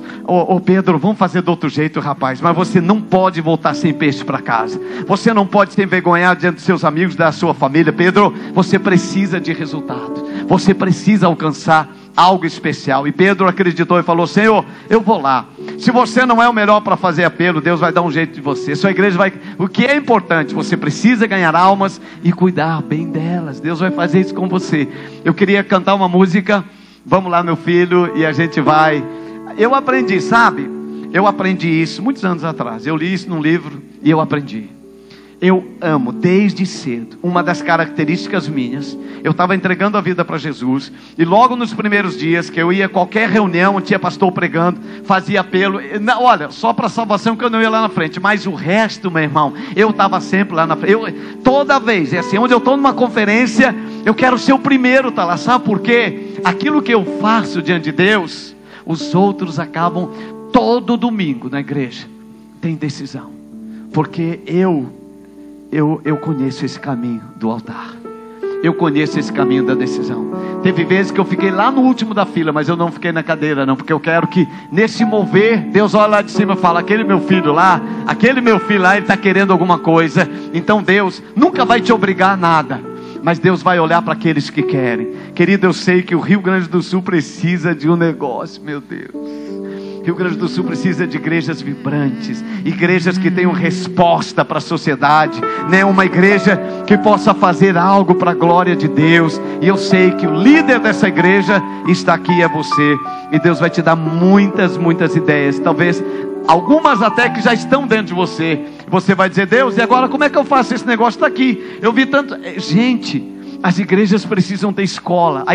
Pedro, vamos fazer do outro jeito, rapaz, mas você não pode voltar sem peixe para casa, você não pode se envergonhar diante dos seus amigos, da sua família. Pedro, você precisa de resultado, você precisa alcançar algo especial. E Pedro acreditou e falou: Senhor, eu vou lá. Se você não é o melhor para fazer apelo, Deus vai dar um jeito de você. Sua igreja vai... O que é importante? Você precisa ganhar almas e cuidar bem delas. Deus vai fazer isso com você. Eu queria cantar uma música. Vamos lá, meu filho, e a gente vai. Eu aprendi, sabe? Eu aprendi isso muitos anos atrás. Eu li isso num livro e eu aprendi. Eu amo desde cedo. Uma das características minhas, eu estava entregando a vida para Jesus, e logo nos primeiros dias que eu ia a qualquer reunião, tinha pastor pregando, fazia apelo. Olha, só para salvação que eu não ia lá na frente, mas o resto, meu irmão, eu estava sempre lá na frente. Toda vez, é assim, onde eu estou numa conferência, eu quero ser o primeiro a estar lá. Sabe por quê? Aquilo que eu faço diante de Deus, os outros acabam todo domingo na igreja. Tem decisão, porque eu conheço esse caminho do altar. Eu conheço esse caminho da decisão. Teve vezes que eu fiquei lá no último da fila, mas eu não fiquei na cadeira não, porque eu quero que nesse mover, Deus olha lá de cima e fala: aquele meu filho lá, ele está querendo alguma coisa. Então Deus nunca vai te obrigar a nada, mas Deus vai olhar para aqueles que querem. Querido, eu sei que o Rio Grande do Sul precisa de um negócio, meu Deus. Rio Grande do Sul precisa de igrejas vibrantes, igrejas que tenham resposta para a sociedade, né? Uma igreja que possa fazer algo para a glória de Deus. E eu sei que o líder dessa igreja está aqui, é você. E Deus vai te dar muitas ideias, talvez algumas até que já estão dentro de você. Você vai dizer: Deus, e agora como é que eu faço? Esse negócio está aqui, eu vi tanto. Gente, as igrejas precisam ter escola. A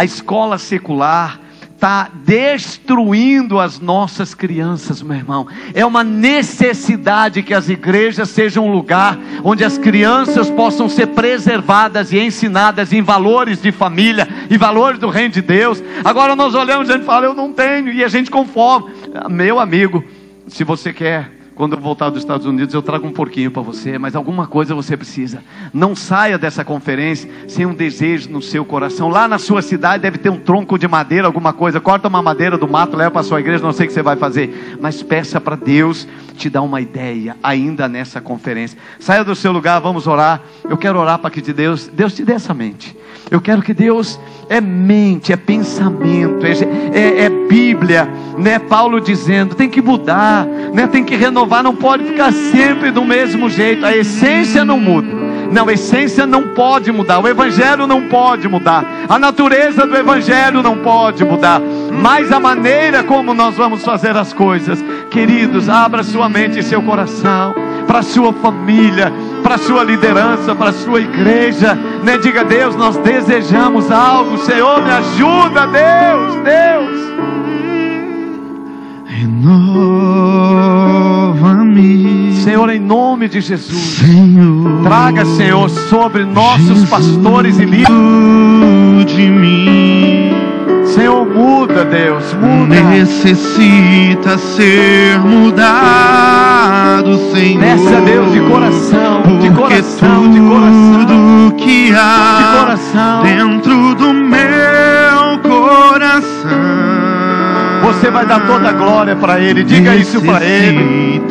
escola secular está destruindo as nossas crianças, meu irmão. É uma necessidade que as igrejas sejam um lugar onde as crianças possam ser preservadas e ensinadas em valores de família e valores do reino de Deus. Agora nós olhamos e a gente fala: eu não tenho, e a gente conforma. Meu amigo, se você quer, quando eu voltar dos Estados Unidos, eu trago um porquinho para você, mas alguma coisa você precisa. Não saia dessa conferência sem um desejo no seu coração. Lá na sua cidade deve ter um tronco de madeira, alguma coisa. Corta uma madeira do mato, leva para a sua igreja, não sei o que você vai fazer, mas peça para Deus te dar uma ideia ainda nessa conferência. Saia do seu lugar, vamos orar. Eu quero orar para que Deus te dê essa mente. Eu quero que Deus, é mente, é pensamento, é Bíblia, né? Paulo dizendo, tem que mudar, né? Tem que renovar, não pode ficar sempre do mesmo jeito. A essência não muda. Não, a essência não pode mudar. O Evangelho não pode mudar. A natureza do Evangelho não pode mudar. Mas a maneira como nós vamos fazer as coisas, queridos, abra sua mente e seu coração para a sua família, para a sua liderança, para a sua igreja, né? Diga: Deus, nós desejamos algo. Senhor, me ajuda, Deus. Renova-me, Senhor, em nome de Jesus. Senhor, traga, Senhor, sobre nossos pastores e líderes de mim. Senhor, muda, Deus, muda. Necessita ser mudado, Senhor. Peça a Deus de coração, porque de coração, tudo de coração, que há de coração dentro do meu coração, você vai dar toda a glória para Ele. Diga isso para Ele.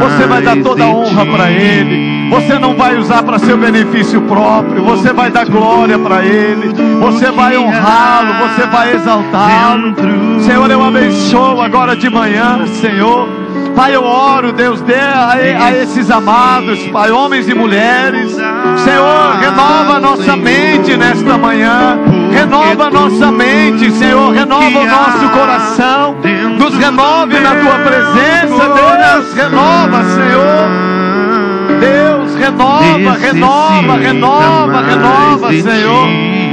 Você vai dar toda a honra para Ele. Você não vai usar para seu benefício próprio. Você vai dar glória para Ele. Você vai honrá-lo. Você vai exaltá-lo. Senhor, eu abençoo agora de manhã, Senhor. Pai, eu oro, Deus, dê a esses amados, Pai, homens e mulheres. Senhor, renova a nossa mente nesta manhã. Renova a nossa mente, Senhor. Renova o nosso coração. Nos renove na Tua presença, Deus. Renova, Senhor. Deus, renova, Senhor.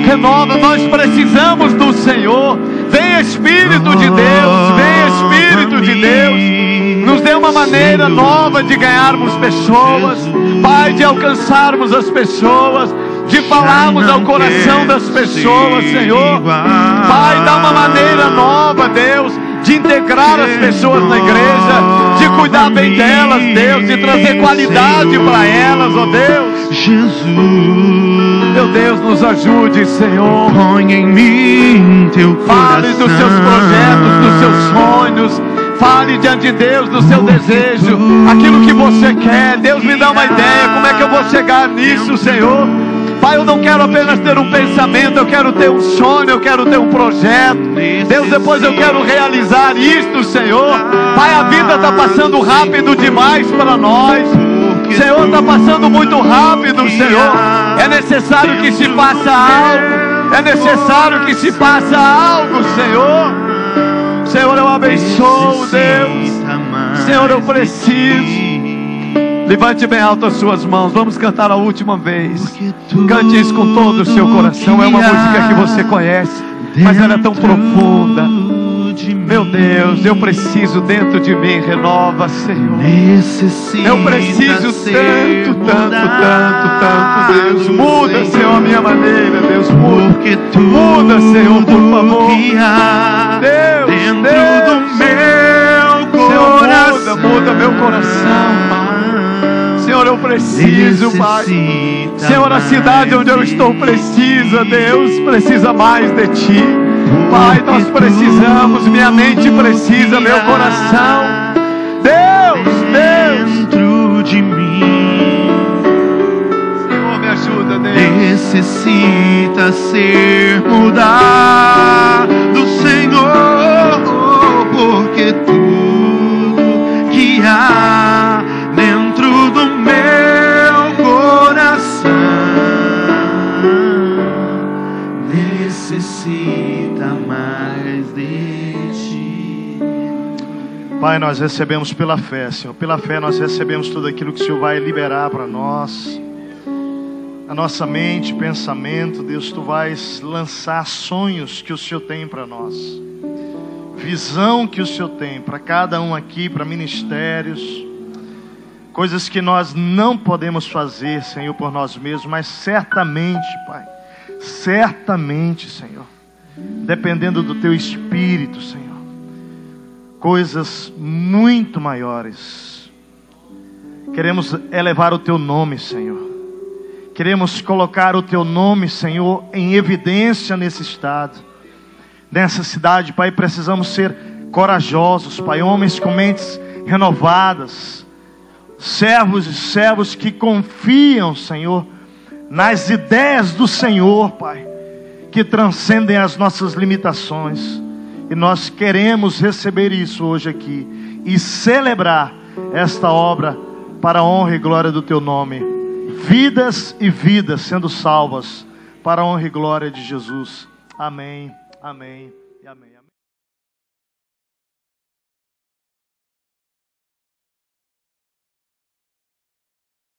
Renova, nós precisamos do Senhor. Vem Espírito de Deus, vem Espírito de Deus. Nos dê uma maneira nova de ganharmos pessoas, Pai, de alcançarmos as pessoas, de falarmos ao coração das pessoas, Senhor. Pai, dá uma maneira nova, Deus, de integrar as pessoas na igreja, de cuidar bem delas, Deus, e trazer qualidade para elas, ó Deus. Jesus, Meu Deus, nos ajude, Senhor. põe em mim teu coração. Fale dos seus projetos, dos seus sonhos. Fale diante de Deus do seu desejo, aquilo que você quer. Deus, me dá uma ideia, como é que eu vou chegar nisso, Senhor? Pai, eu não quero apenas ter um pensamento, eu quero ter um sonho, eu quero ter um projeto. Deus, depois eu quero realizar isto, Senhor. Pai, a vida está passando rápido demais para nós. Senhor, está passando muito rápido, Senhor. É necessário que se faça algo. É necessário que se faça algo, Senhor. Senhor, eu abençoo, Deus. Senhor, eu preciso. Levante bem alto as suas mãos. Vamos cantar a última vez. Cante isso com todo o seu coração. É uma música que você conhece, mas ela é tão profunda. Meu Deus, eu preciso dentro de mim. Renova, Senhor. Eu preciso tanto, tanto, tanto, tanto, Deus. Muda, Senhor, a minha maneira, Deus. Muda, Senhor, por favor. Deus, Dentro do meu coração. Senhor, muda meu coração, Pai. Senhor, eu preciso, Pai. Senhor, a cidade onde eu estou precisa, Deus, precisa mais de Ti. Pai, nós precisamos, minha mente precisa, meu coração. Deus, Deus. Dentro de mim, Senhor, me ajuda, Deus. necessita ser mudado, Senhor, porque tudo que há dentro do meu coração necessita mais de Ti. Pai, nós recebemos pela fé, Senhor. Pela fé nós recebemos tudo aquilo que o Senhor vai liberar para nós. A nossa mente, pensamento, Deus, Tu vais lançar sonhos que o Senhor tem para nós. Visão que o Senhor tem para cada um aqui, para ministérios. Coisas que nós não podemos fazer, Senhor, por nós mesmos, mas certamente, Pai, certamente, Senhor, dependendo do Teu Espírito, Senhor, coisas muito maiores. Queremos elevar o Teu nome, Senhor. Queremos colocar o Teu nome, Senhor, em evidência nesse estado, nessa cidade, Pai. Precisamos ser corajosos, Pai, homens com mentes renovadas, servos e servos que confiam, Senhor, nas ideias do Senhor, Pai, que transcendem as nossas limitações. E nós queremos receber isso hoje aqui e celebrar esta obra para a honra e glória do Teu nome. Vidas e vidas sendo salvas para a honra e glória de Jesus. Amém, amém e amém.